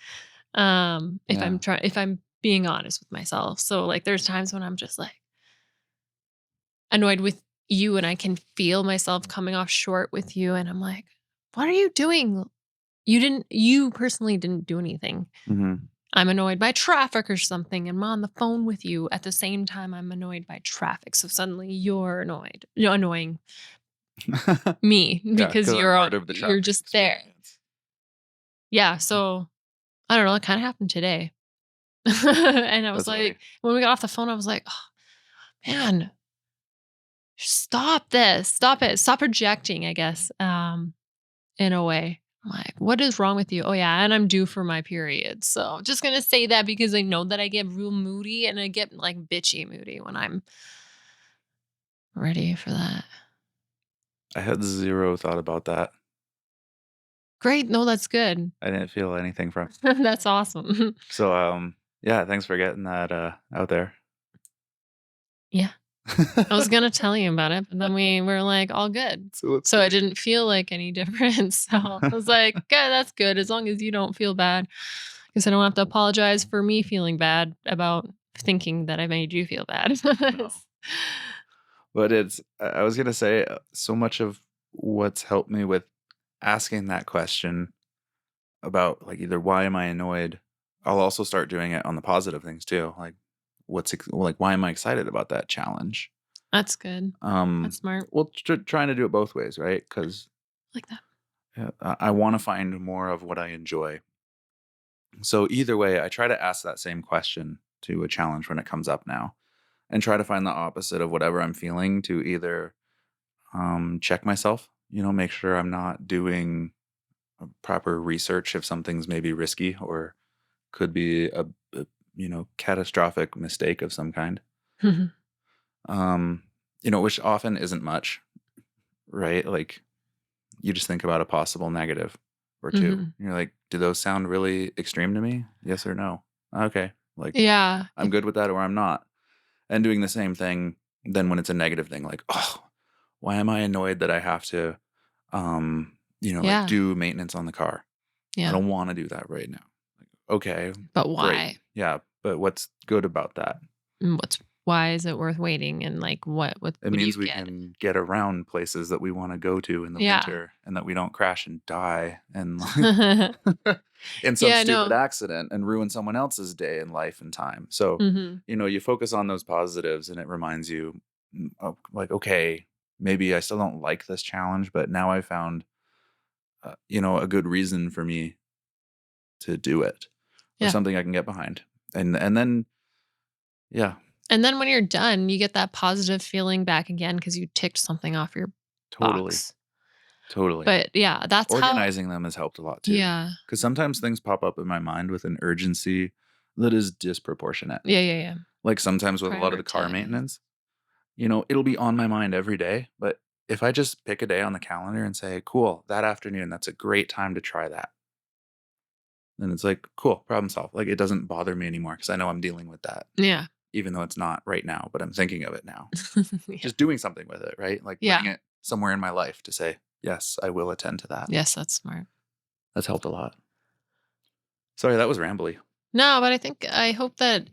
Yeah. If I'm being honest with myself. So, like, there's times when I'm just, like, annoyed with you and I can feel myself coming off short with you, and I'm like, "What are you doing? You personally didn't do anything." Hmm. I'm annoyed by traffic or something, and I'm on the phone with you at the same time I'm annoyed by traffic, so suddenly you're annoying me Yeah, because because I'm part of the you're traffic just there. experience. Yeah, so, I don't know, it kinda happened today. And I was That's funny. like when we got off the phone, I was like, man, stop this. Stop it. Stop projecting, I guess, in a way. I'm like, what is wrong with you? Oh, yeah. And I'm due for my period. So just going to say that because I know that I get real moody and I get like bitchy moody when I'm ready for that. I had zero thought about that. Great. No, that's good. I didn't feel anything from. That's awesome. So yeah, thanks for getting that out there. Yeah. I was gonna tell you about it, but then we were like all good. So let's So it didn't feel like any different. So I was like, "Okay, that's good as long as you don't feel bad." Because I don't have to apologize for me feeling bad about thinking that I made you feel bad. no. But I was gonna say so much of what's helped me with asking that question about like either why am I annoyed, I'll also start doing it on the positive things too. Like like why am I excited about that challenge? That's good. Um, That's smart. well, trying to do it both ways, right? Because Like that. I want to find more of what I enjoy. So either way, I try to ask that same question to a challenge when it comes up now, and try to find the opposite of whatever I'm feeling to either check myself, make sure I'm not doing proper research if something's maybe risky or could be a catastrophic mistake of some kind. Um, which often isn't much, right? Like you just think about a possible negative or two. Mhm. You're like, do those sound really extreme to me? Yes or no? Okay. Like Yeah. I'm good with that or I'm not. And doing the same thing then when it's a negative thing, like, oh, why am I annoyed that I have to like Yeah. do maintenance on the car? I Yeah. don't want to do that right now. Like, okay, But great. why? Yeah, but what's good about that? Why is it worth waiting? And like It what do you means we get? can get around places that we want to go to in the Yeah. winter and that we don't crash and die and like in some Yeah, stupid no. accident and ruin someone else's day and life and time. So, Mhm. you focus on those positives and it reminds you of like, okay, maybe I still don't like this challenge, but now I found, a good reason for me to do it or Yeah. something I can get behind. And then, yeah, And then when you're done, you get that positive feeling back again because you ticked something off your totally, box. totally. But yeah, that's how. Organizing them has helped a lot too. Yeah. Because sometimes things pop up in my mind with an urgency that is disproportionate. Yeah, yeah, yeah. Like sometimes with a lot of the car Prioritize. maintenance, it'll be on my mind every day. But if I just pick a day on the calendar and say, cool, that afternoon, that's a great time to try that. Then it's like, cool, problem solved. Like it doesn't bother me anymore because I know I'm dealing with that, Yeah. even though it's not right now, but I'm thinking of it now. Yeah. Just doing something with it, right? Like Yeah. putting it somewhere in my life to say, yes, I will attend to that. Yes, that's smart. That's helped a lot. Sorry, that was rambly. No, but I hope that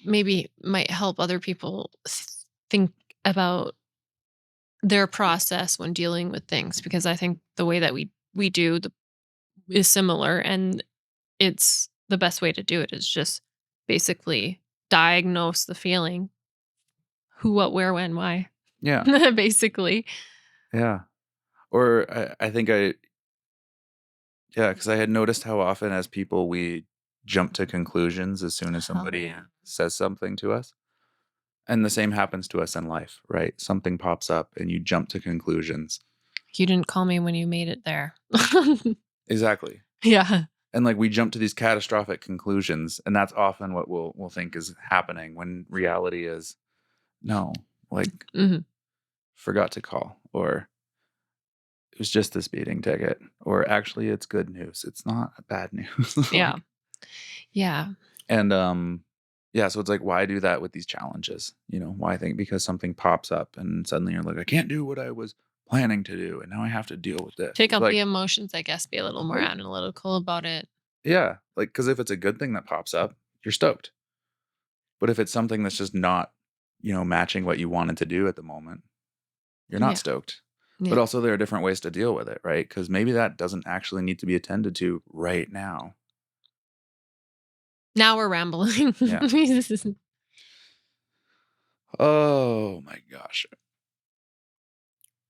maybe might help other people think about their process when dealing with things because I think the way that we do is similar and it's the best way to do it is just basically diagnose the feeling, who, what, where, when, why. Yeah. Basically. Yeah. Or I think yeah, because I had noticed how often as people we jump to conclusions as soon as Hell somebody yeah. says something to us. And the same happens to us in life, right? Something pops up and you jump to conclusions. You didn't call me when you made it there. Exactly. Yeah. And like we jump to these catastrophic conclusions, and that's often what we'll think is happening when reality is no, like Hmm. forgot to call, or it was just a speeding ticket, or actually it's good news. It's not bad news. Yeah. Like, Yeah. and yeah, so it's like why do that with these challenges? Why I think because something pops up and suddenly you're like, I can't do what I was planning to do, and now I have to deal with this. Take It's out the like, emotions, I guess, be a little more right? analytical about it. Yeah, like because if it's a good thing that pops up, you're stoked. But if it's something that's just not, matching what you wanted to do at the moment, you're not Yeah. stoked. But Yeah. also there are different ways to deal with it, right? Because maybe that doesn't actually need to be attended to right now. Now we're rambling. Yeah. Oh my gosh.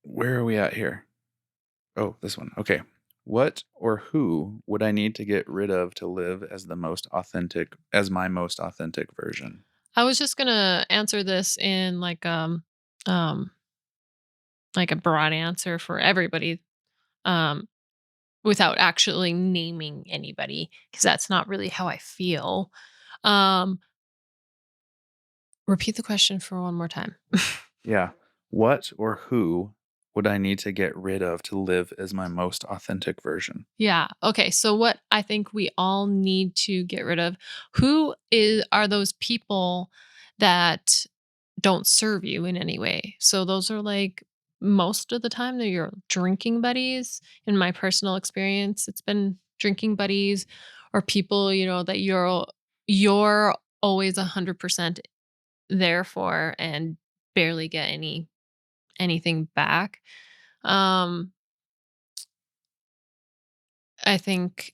Where are we at here? Oh, this one. Okay. What or who would I need to get rid of to live as my most authentic version? I was just gonna answer this in um like a broad answer for everybody, um, without actually naming anybody, because that's not really how I feel. Um, Repeat the question for one more time. Yeah. What or who would I need to get rid of to live as my most authentic version? Yeah. Okay. So what I think we all need to get rid of, who is are those people that don't serve you in any way? So those are like most of the time they're your drinking buddies. In my personal experience, it's been drinking buddies or people, that you're always 100% there for and barely get anything back. Um I think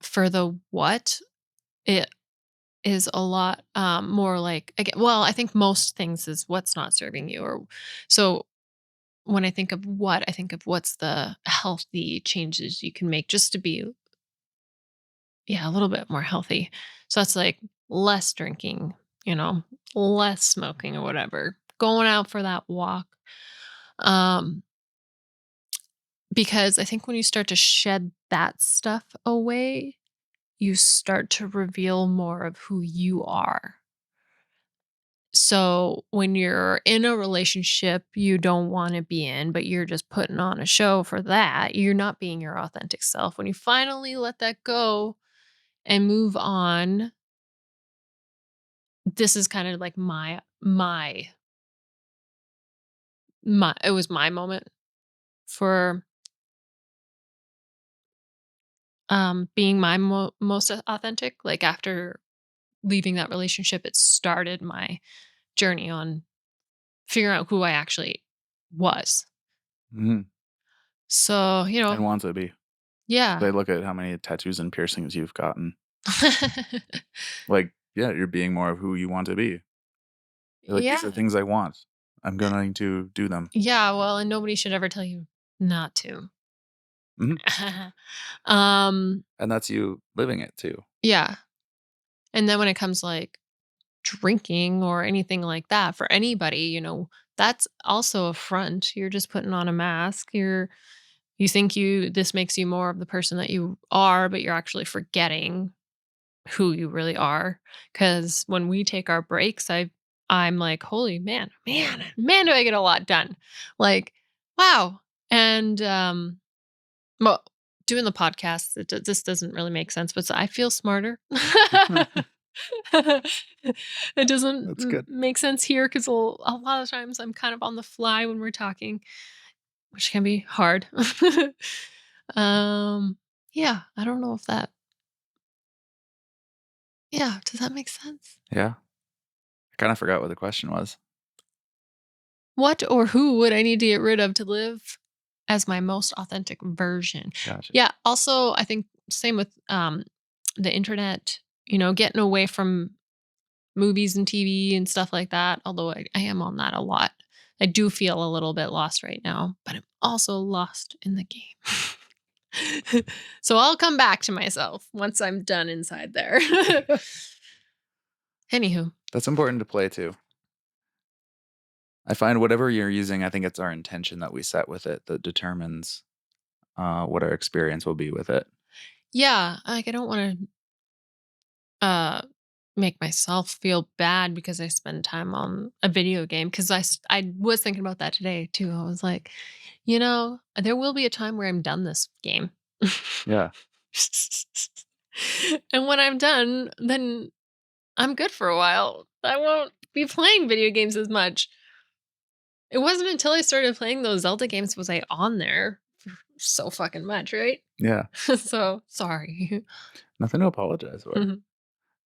for the what, it is a lot, more like again, well, I think most things is what's not serving you, or so when I think of what, I think of what's the healthy changes you can make just to be, yeah, a little bit more healthy. So that's like less drinking, you know, less smoking or whatever, going out for that walk. Um, because I think when you start to shed that stuff away, you start to reveal more of who you are. So when you're in a relationship you don't want to be in, but you're just putting on a show for that, you're not being your authentic self. When you finally let that go and move on, this is kind of like my it was my moment for being my most authentic. Like after leaving that relationship, it started my journey on figuring out who I actually was. Mhm. So, And want to be. yeah. They look at how many tattoos and piercings you've gotten. Like, yeah, you're being more of who you want to be. You're like, these are Yeah. things I want. I'm going to do them. Yeah, well, and nobody should ever tell you not to. Mhm. um, And that's you living it too. yeah. And then when it comes like drinking or anything like that for anybody, that's also a front. You're just putting on a mask. You think this makes you more of the person that you are, but you're actually forgetting who you really are. Cause when we take our breaks, I'm like, holy man, do I get a lot done. Like, wow. And well, doing the podcast, this doesn't really make sense, but I feel smarter. It doesn't That's good. make sense here because a lot of times I'm kind of on the fly when we're talking, which can be hard. um, yeah, I don't know if that. Yeah, does that make sense? Yeah. I kind of forgot what the question was. What or who would I need to get rid of to live as my most authentic version? Gotcha. Yeah. Also, I think same with the internet. Getting away from movies and TV and stuff like that, although I am on that a lot. I do feel a little bit lost right now, but I'm also lost in the game. So I'll come back to myself once I'm done inside there. Anywho, That's important to play too. I find whatever you're using, I think it's our intention that we set with it that determines what our experience will be with it. yeah, like I don't want to make myself feel bad because I spend time on a video game because I was thinking about that today too. I was like, there will be a time where I'm done this game. Yeah. And when I'm done, then I'm good for a while. I won't be playing video games as much. It wasn't until I started playing those Zelda games was I on there for so fucking much, right? Yeah. So sorry. Nothing to apologize for.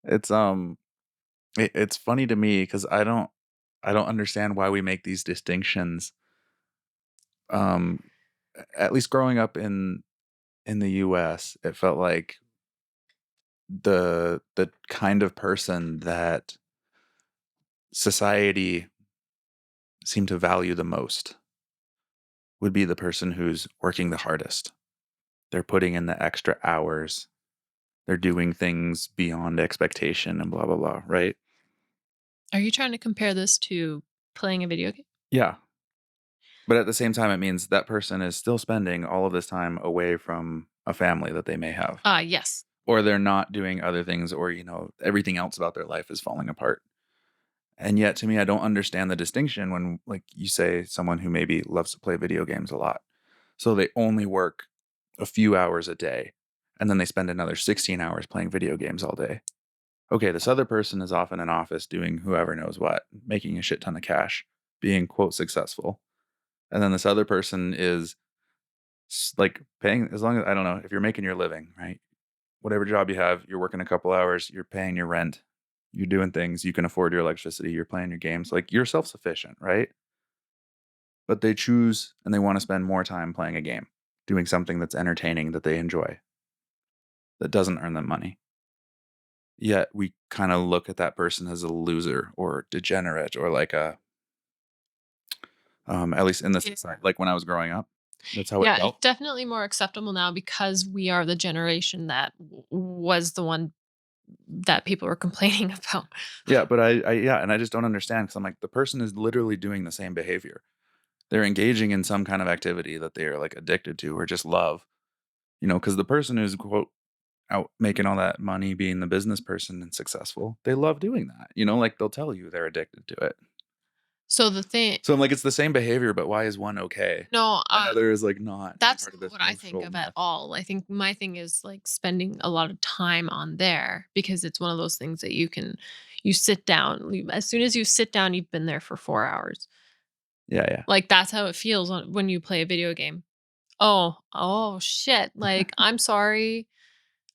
It's it's funny to me because I don't understand why we make these distinctions. Um at least growing up in the US, it felt like the kind of person that society seemed to value the most would be the person who's working the hardest. They're putting in the extra hours. They're doing things beyond expectation and blah blah blah, right? Are you trying to compare this to playing a video game? Yeah. But at the same time, it means that person is still spending all of this time away from a family that they may have. Yes. Or they're not doing other things, or, everything else about their life is falling apart. And yet to me, I don't understand the distinction when, like, you say someone who maybe loves to play video games a lot. So they only work a few hours a day and then they spend another 16 hours playing video games all day. Okay, this other person is off in an office doing whoever knows what, making a shit ton of cash, being quote successful. And then this other person is like paying, as long as, I don't know, if you're making your living, right? Whatever job you have, you're working a couple hours, you're paying your rent, you're doing things, you can afford your electricity, you're playing your games, like you're self sufficient, right? But they choose and they want to spend more time playing a game, doing something that's entertaining that they enjoy, that doesn't earn them money. Yet we kind of look at that person as a loser or degenerate or like a, at least in this Yeah. society, like when I was growing up, that's how it Yeah, it's felt. definitely more acceptable now because we are the generation that was the one that people were complaining about. Yeah, but yeah, and I just don't understand because I'm like, the person is literally doing the same behavior. They're engaging in some kind of activity that they are like addicted to or just love, because the person who's quote out making all that money, being the business person and successful, they love doing that. Like they'll tell you they're addicted to it. So the thing, So I'm like, it's the same behavior, but why is one okay? no, Another is like not that's part of not this what I think social of at mess. all. I think my thing is like spending a lot of time on there because it's one of those things that you sit down. As soon as you sit down, you've been there for 4 hours. Yeah, yeah. Like that's how it feels when you play a video game. Oh shit. Like, I'm sorry.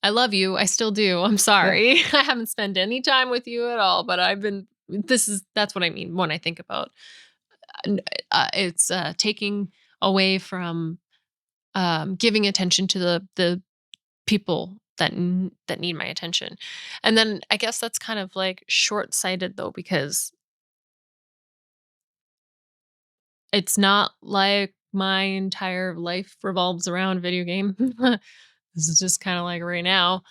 I love you. I still do. I'm Yeah. sorry. I haven't spent any time with you at all, but that's what I mean when I think about n- it's taking away from giving attention to the people that need my attention. And then I guess that's kind of like short-sighted though because it's not like my entire life revolves around video game. This is just kind of like right now.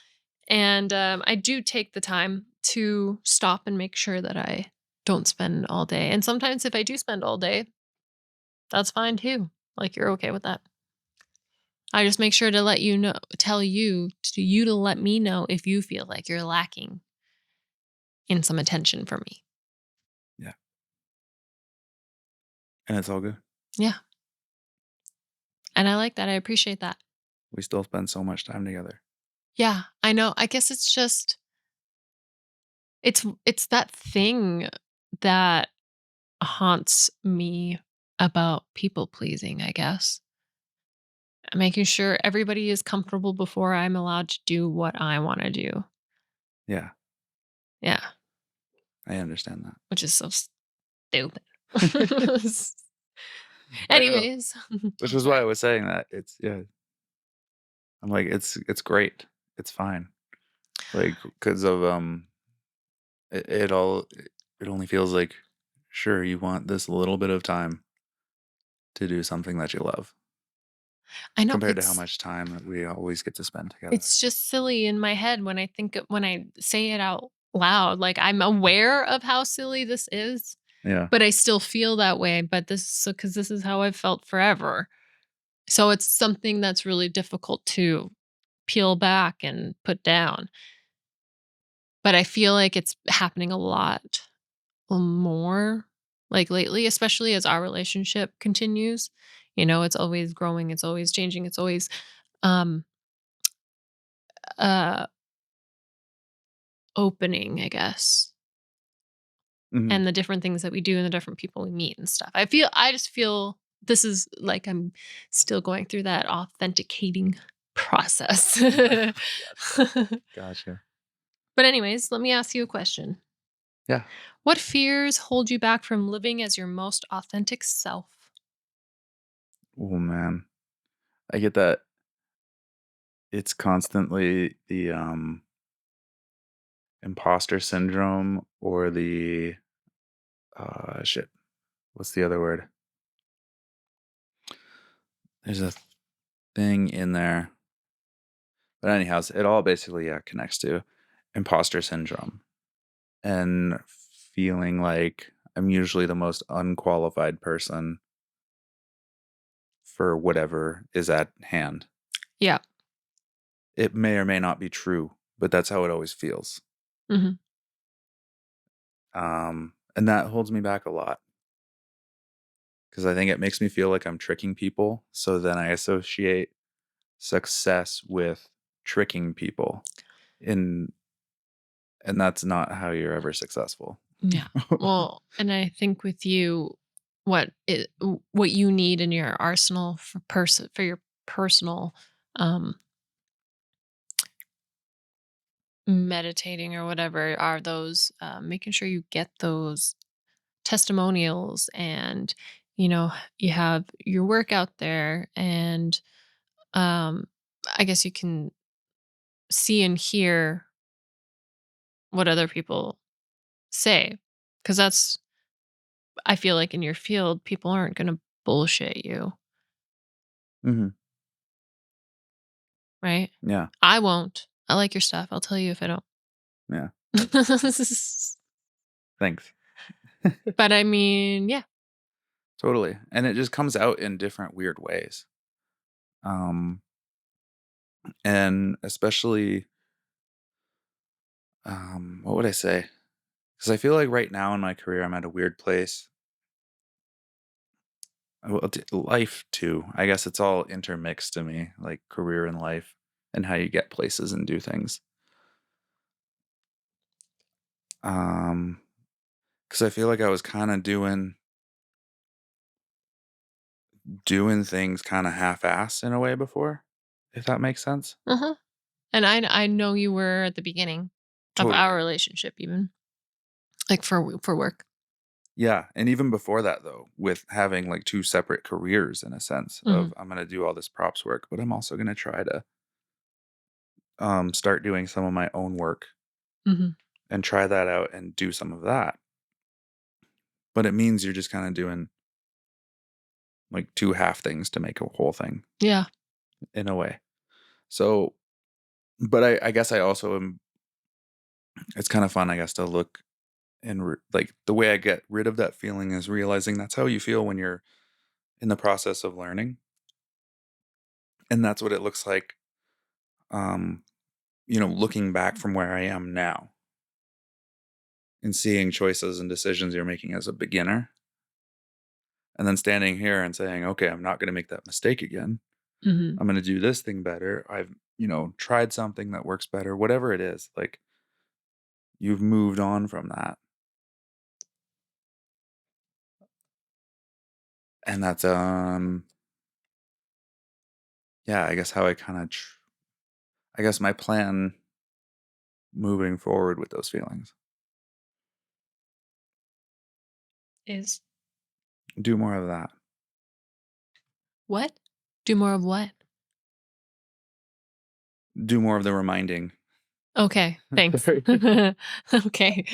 And I do take the time to stop and make sure that I don't spend all day. And sometimes if I do spend all day, that's fine too. Like you're okay with that. I just make sure to let you know, tell you to let me know if you feel like you're lacking in some attention from me. Yeah. And it's all good. Yeah. And I like that. I appreciate that. We still spend so much time together. Yeah, I know. I guess it's just it's that thing that haunts me about people pleasing, I guess. Making sure everybody is comfortable before I'm allowed to do what I want to do. Yeah, Yeah, I understand which is so stupid. that. I know. Anyways, Which I'm is why I sorry. was saying that. It's yeah. I'm like, it's great. It's fine. Like, because of it all. It only feels like, sure, you want this little bit of time to do something that you love, I know compared to how much time that we always get to spend together. it's just silly in my head when when I say it out loud. Like I'm aware of how silly this is, Yeah. but I still feel that way. But because this is how I've felt forever. So it's something that's really difficult to peel back and put down. But I feel like it's happening a lot more like lately, especially as our relationship continues. It's always growing, it's always changing, it's always um uh opening, I guess. Hmm. And the different things that we do and the different people we meet and stuff. I just feel this is like I'm still going through that authenticating process. Gotcha. But anyways, let me ask you a question. Yeah. What fears hold you back from living as your most authentic self? Oh man, I get that. It's constantly the imposter syndrome or the shit. What's the other word? There's a thing in there. But anyhow, it all basically connects to imposter syndrome and feeling like I'm usually the most unqualified person for whatever is at hand. Yeah. It may or may not be true, but that's how it always feels. Mhm. And that holds me back a lot because I think it makes me feel like I'm tricking people. So then I associate success with tricking people in and that's not how you're ever successful. Yeah. Well, and I think with you, what you need in your arsenal for your personal um meditating or whatever are those making sure you get those testimonials, and you have your work out there, and um I guess you can see and hear what other people say, because that's, I feel like in your field people aren't going to bullshit you, Hmm. right? Yeah. I won't. I like your stuff. I'll tell you if I don't. Yeah. Thanks. But I mean, yeah. Totally. And it just comes out in different weird ways. Um, and especially, what would I say? Because I feel like right now in my career, I'm at a weird place. Well, life too. I guess it's all intermixed to me, like career and life and how you get places and do things. Because I feel like I was kind of doing things kind of half-assed in a way before, if that makes sense. Uh-huh. And I know you were at the beginning of our Totally. relationship, even like for work. Yeah, and even before that though, with having like two separate careers in a sense Hmm. of I'm gonna do all this props work, but I'm also gonna try to start doing some of my own work Hmm. and try that out and do some of that. But it means you're just kind of doing like two half things to make a whole thing Yeah. in a way. So, but I guess I also am. It's kind of fun, I guess, to look and like the way I get rid of that feeling is realizing that's how you feel when you're in the process of learning, and that's what it looks like. Um, looking back from where I am now and seeing choices and decisions you're making as a beginner, and then standing here and saying, okay, I'm not going to make that mistake again. Hmm. I'm going to do this thing better. I've, tried something that works better, whatever it is. Like you've moved on from that. And that's, yeah, I guess how I kind of, I guess my plan moving forward with those feelings, Is do more of that. what? Do more of what? Do more of the reminding. Okay, thanks. Sorry. Okay.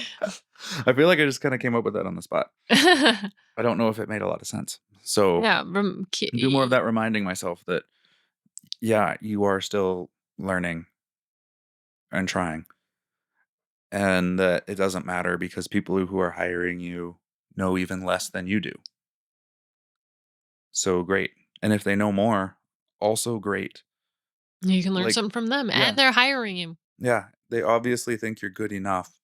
I feel like I just kind of came up with that on the spot. I don't know if it made a lot of sense. So Yeah. do more of that reminding myself that, yeah, you are still learning and trying. And that it doesn't matter because people who are hiring you know even less than you do. So great. And if they know more, also great. You can learn Like, something from them, yeah, and they're hiring you. yeah. They obviously think you're good enough.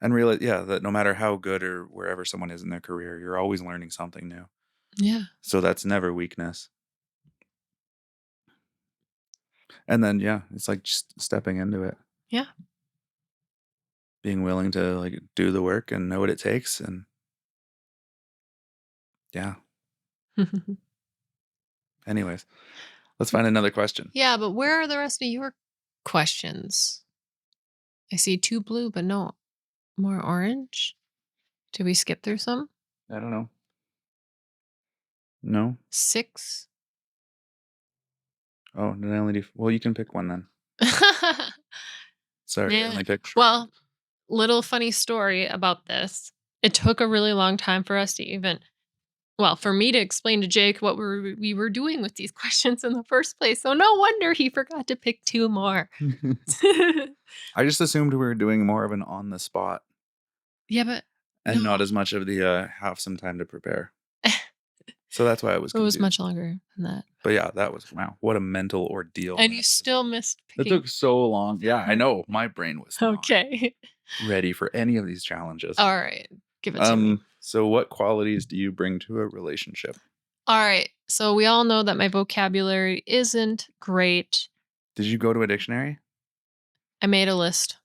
And realize, yeah, that no matter how good or wherever someone is in their career, you're always learning something new. Yeah. So that's never weakness. And then, yeah, it's like just stepping into it, Yeah. being willing to like do the work and know what it takes. And yeah. Anyways, let's find another question. Yeah, but where are the rest of your questions? I see two blue, but no more orange. Did we skip through some? I don't know. No. Six. Oh, did I only do? Well, you can pick one then. Sorry, I Yeah. only picked short Well, ones. little funny story about this. It took a really long time for us to even, well, for me to explain to Jake what we were doing with these questions in the first place. So no wonder he forgot to pick two more. I just assumed we were doing more of an on the spot Yeah, but and no, not as much of the have some time to prepare. So that's why I was it was confused. much longer than that. But yeah, that was wow, what a mental ordeal. And That you was. still missed That picking. took so long. Yeah, I know. My brain was not Okay. ready for any of these challenges. All right. Give it to me. So what qualities do you bring to a relationship? All right. So we all know that my vocabulary isn't great. Did you go to a dictionary? I made a list.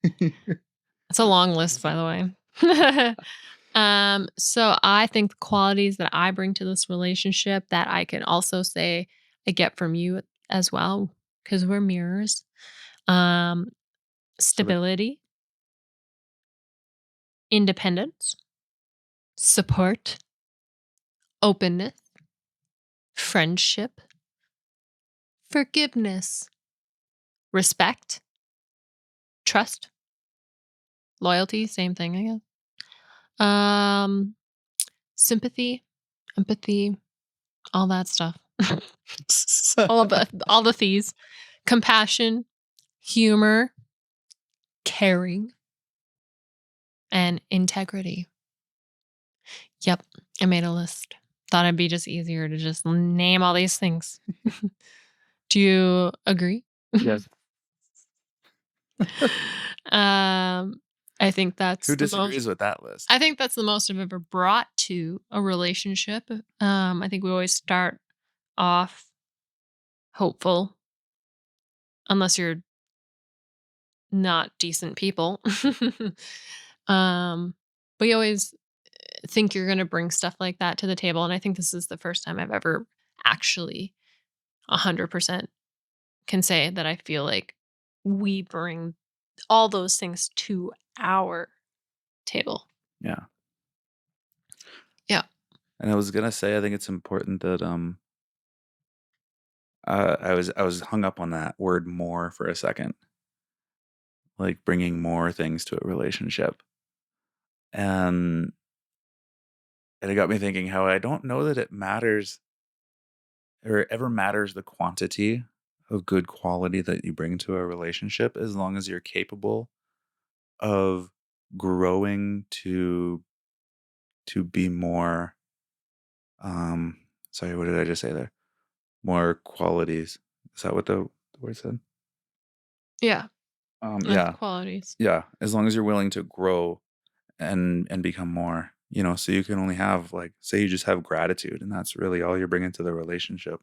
It's a long list, by the way. So I think the qualities that I bring to this relationship that I can also say I get from you as well, because we're mirrors. Um, Stability, independence, support, openness, friendship, forgiveness, respect, trust, loyalty, same thing, I guess. Sympathy, empathy, all that stuff. All the these. Compassion, humor, caring, and integrity. Yep, I made a list. Thought it'd be just easier to just name all these things. Do you agree? Yes. I think that's Who the disagrees most. with that list? I think that's the most I've ever brought to a relationship. I think we always start off hopeful, unless you're not decent people. um, but you always think you're going to bring stuff like that to the table, and I think this is the first time I've ever actually 100% can say that I feel like we bring all those things to our table. Yeah. Yeah. And I was gonna say, I think it's important that I was hung up on that word "more" for a second, like bringing more things to a relationship, and it got me thinking how I don't know that it matters or ever matters the quantity of good quality that you bring to a relationship, as long as you're capable of growing to be more. Um, Sorry, what did I just say there? More qualities. Is that what the word said? Yeah. That's Yeah, qualities. yeah. As long as you're willing to grow and become more, so you can only have, like, say you just have gratitude, and that's really all you're bringing to the relationship.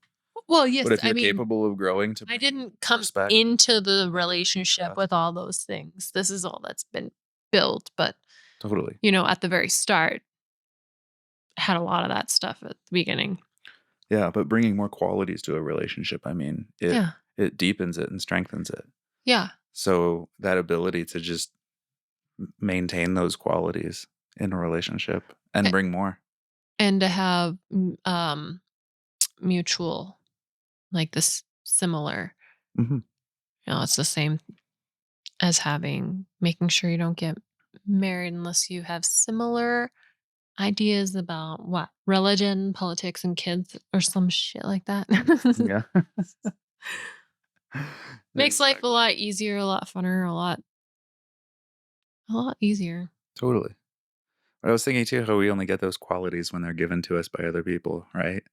Well, yes. But if I you're mean, capable of growing to I bring didn't come respect, into the relationship trust, with all those things. This is all that's been built. But, totally, at the very start, I had a lot of that stuff at the beginning. yeah. But bringing more qualities to a relationship, I mean, it Yeah. it deepens it and strengthens it. Yeah. So that ability to just maintain those qualities in a relationship and A- bring more. And to have mutual, like this similar, Hmm. it's the same as making sure you don't get married unless you have similar ideas about what religion, politics, and kids, or some shit like that. Yeah. Makes life a Exactly. lot easier, a lot funner, a lot easier. Totally. But I was thinking too how we only get those qualities when they're given to us by other people, right?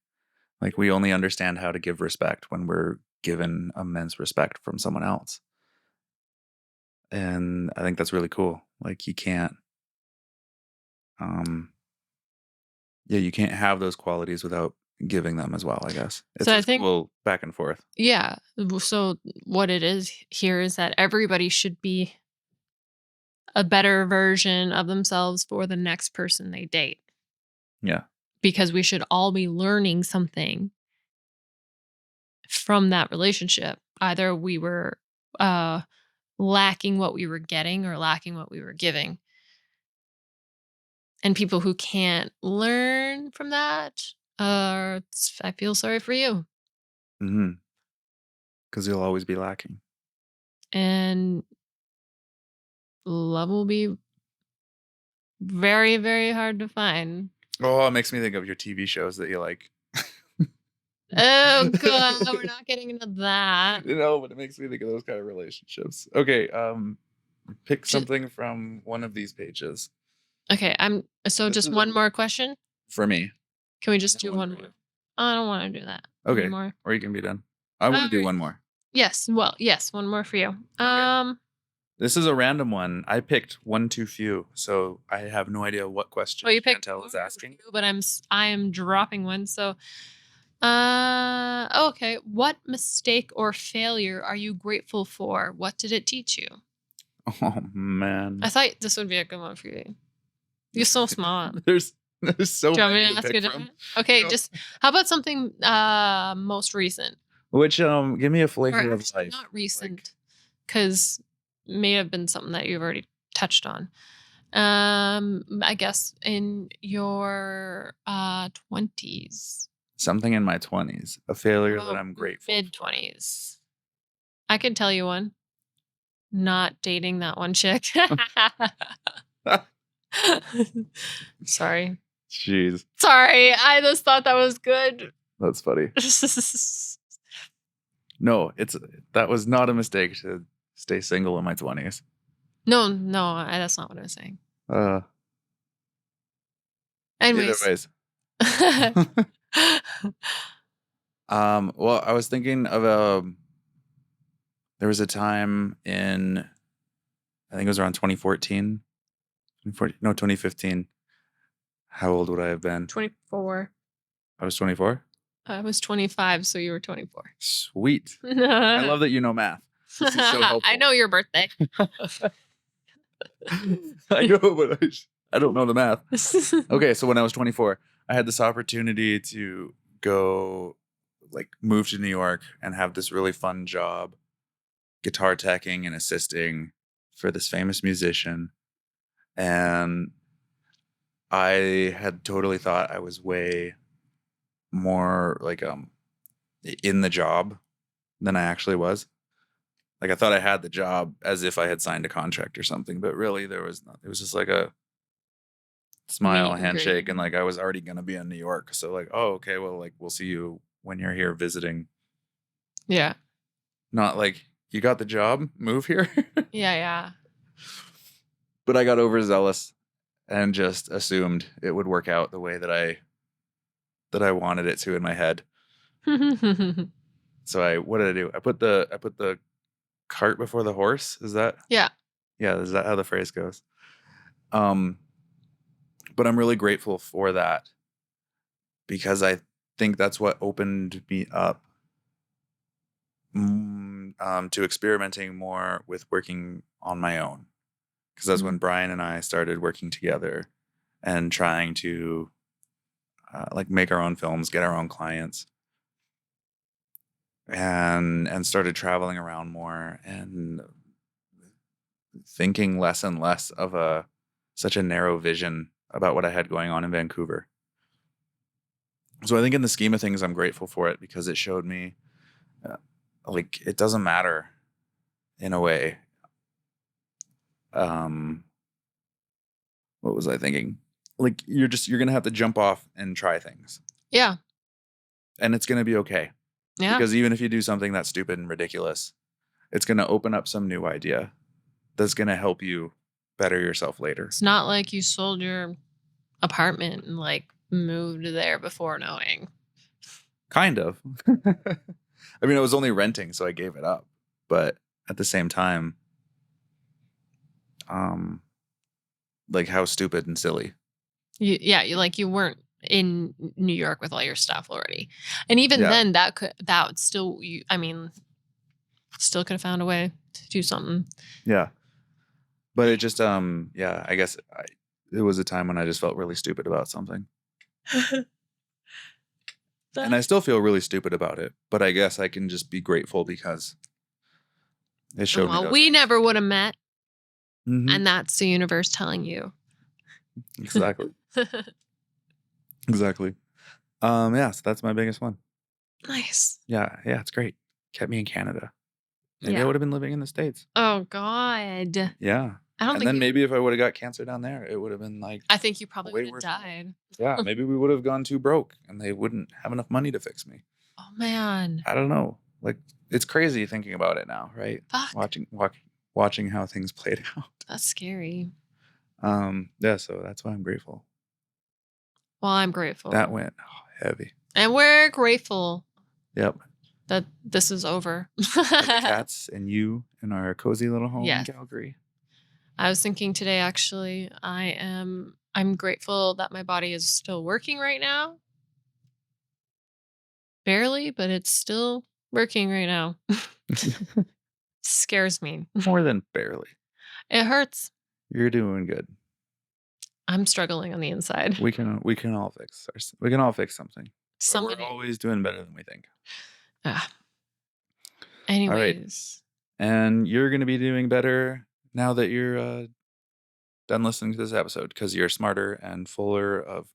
Like we only understand how to give respect when we're given immense respect from someone else. And I think that's really cool. Like you can't um yeah, you can't have those qualities without giving them as well, I guess. It's So I this think, cool back and forth. yeah. So what it is here is that everybody should be a better version of themselves for the next person they date, Yeah. because we should all be learning something from that relationship. Either we were uh, lacking what we were getting or lacking what we were giving. And people who can't learn from that, I feel sorry for you. Mhm. Cuz you'll always be lacking. And love will be very, very hard to find. Oh, it makes me think of your TV shows that you like. Oh god, we're not getting into that. But it makes me think of those kind of relationships. Okay, pick Ju- something from one of these pages. okay, so This just is one more question. for me. Can we I just have do one one for more? you. I don't want to do that Okay, anymore. or you can be done. I want to do Alright. one more. Yes, well, yes, one more for you. Okay. This is a random one. I picked one too few, so I have no idea what question Well, you picked Chantel is asking. but I am dropping one. So, okay. What mistake or failure are you grateful for? What did it teach you? Oh man, I thought this would be a good one for you. You're so smart. there's so Do you want me many to to ask pick you from. different? Okay, No. just how about something most recent? Which give me a Or flavor of actually life. not recent, because may have been something that you've already touched on. I guess in your 20s. Something in my 20s, a failure that Well, I'm grateful mid 20s. I could tell you one. Not dating that one chick. for. Sorry. Jeez, Sorry. I just thought that was good. that's funny. No, that was not a mistake to stay single in my 20s. No, that's not what I was saying. Either Anyways. ways. Well, I was thinking of there was a time in, I think it was around 2014, 2015. How old would I have been? 24. I was 24. I was 25, so you were 24. Sweet. I love that you know math. This is so helpful. I know your birthday. I know, but I don't know the math. Okay, so when I was 24, I had this opportunity to go move to New York and have this really fun job, guitar teching and assisting for this famous musician. And I had totally thought I was way more in the job than I actually was. Like I thought I had the job as if I had signed a contract or something, but really there was not. It was just like a smile, Meet and handshake, greet. and like I was already gonna be in New York. So like, oh, okay, well, like we'll see you when you're here visiting. Yeah. Not like you got the job, move here. Yeah. But I got overzealous and just assumed it would work out the way that I wanted it to in my head. So what did I do? I put the cart before the horse. Is that? Yeah. Yeah, is that how the phrase goes? But I'm really grateful for that because I think that's what opened me up to experimenting more with working on my own. Because that's when Brian and I started working together and trying to make our own films, get our own clients, and started traveling around more and thinking less and less of such a narrow vision about what I had going on in Vancouver. So I think in the scheme of things, I'm grateful for it because it showed me it doesn't matter in a way. What was I thinking? Like you're going to have to jump off and try things. Yeah. And it's going to be okay. Yeah. Because even if you do something that's stupid and ridiculous, it's going to open up some new idea that's going to help you better yourself later. It's not like you sold your apartment and moved there before knowing. Kind of. I mean, I was only renting, so I gave it up. But at the same time, how stupid and silly. You weren't in New York with all your stuff already. And even then that would still, still could have found a way to do something. Yeah. But it just, I guess it was a time when I just felt really stupid about something. And I still feel really stupid about it, but I guess I can just be grateful because it showed me. Well, we never would have met. Mm-hmm. And that's the universe telling you. Exactly. Exactly. So that's my biggest one. Nice. Yeah, it's great. Kept me in Canada. Maybe I would have been living in the States. Oh God. Yeah. Maybe if I would have got cancer down there, it would have been I think you probably would have died. Yeah, maybe we would have gone too broke and they wouldn't have enough money to fix me. Oh man. I don't know. It's crazy thinking about it now, right? Fuck. Watching how things played out. That's scary. So that's why I'm grateful. Well, I'm grateful. That went heavy. And we're grateful. Yep. that this is over. And the cats and you in our cozy little home Yes. in Calgary. I was thinking today, actually, I'm grateful that my body is still working right now. Barely, but it's still working right now. Scares me. More than barely. It hurts. You're doing good. I'm struggling on the inside. We can all fix we can all fix something. But Somebody. we're always doing better than we think. Ah. Anyways. And you're going to be doing better now that you're done listening to this episode, because you're smarter and fuller of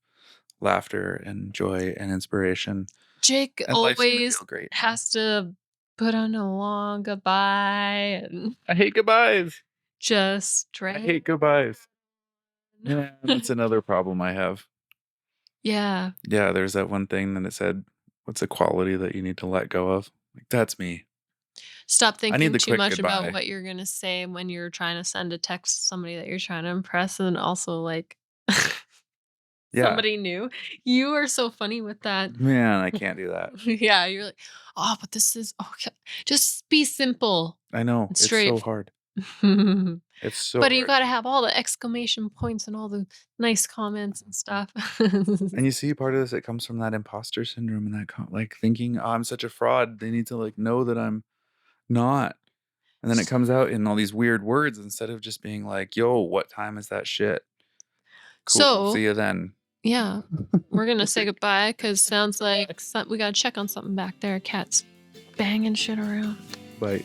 laughter and joy and inspiration. Jake And life's gonna always feel great. has to put on a long goodbye and I hate goodbyes. just I drag. hate goodbyes. Yeah, that's another problem I have. Yeah. Yeah, there's that one thing that it said, what's a quality that you need to let go of? Like, that's me. Stop need thinking the too quick much goodbye. about what you're gonna say when you're trying to send a text to somebody that you're trying to impress, and also like Yeah. somebody new. You are so funny with that. Man, I can't do that. Yeah, you're like, oh, but this is okay. Just be simple I know. and It's straight. so hard. It's so But hard. you gotta have all the exclamation points and all the nice comments and stuff. And you see, part of this, it comes from that imposter syndrome and that like thinking, oh, I'm such a fraud. They need to like know that I'm not. And then it comes out in all these weird words instead of just being like, yo, what time is that shit? Cool. So See you then. yeah, we're gonna say goodbye because sounds like we gotta check on something back there. Cat's banging shit around. Bye.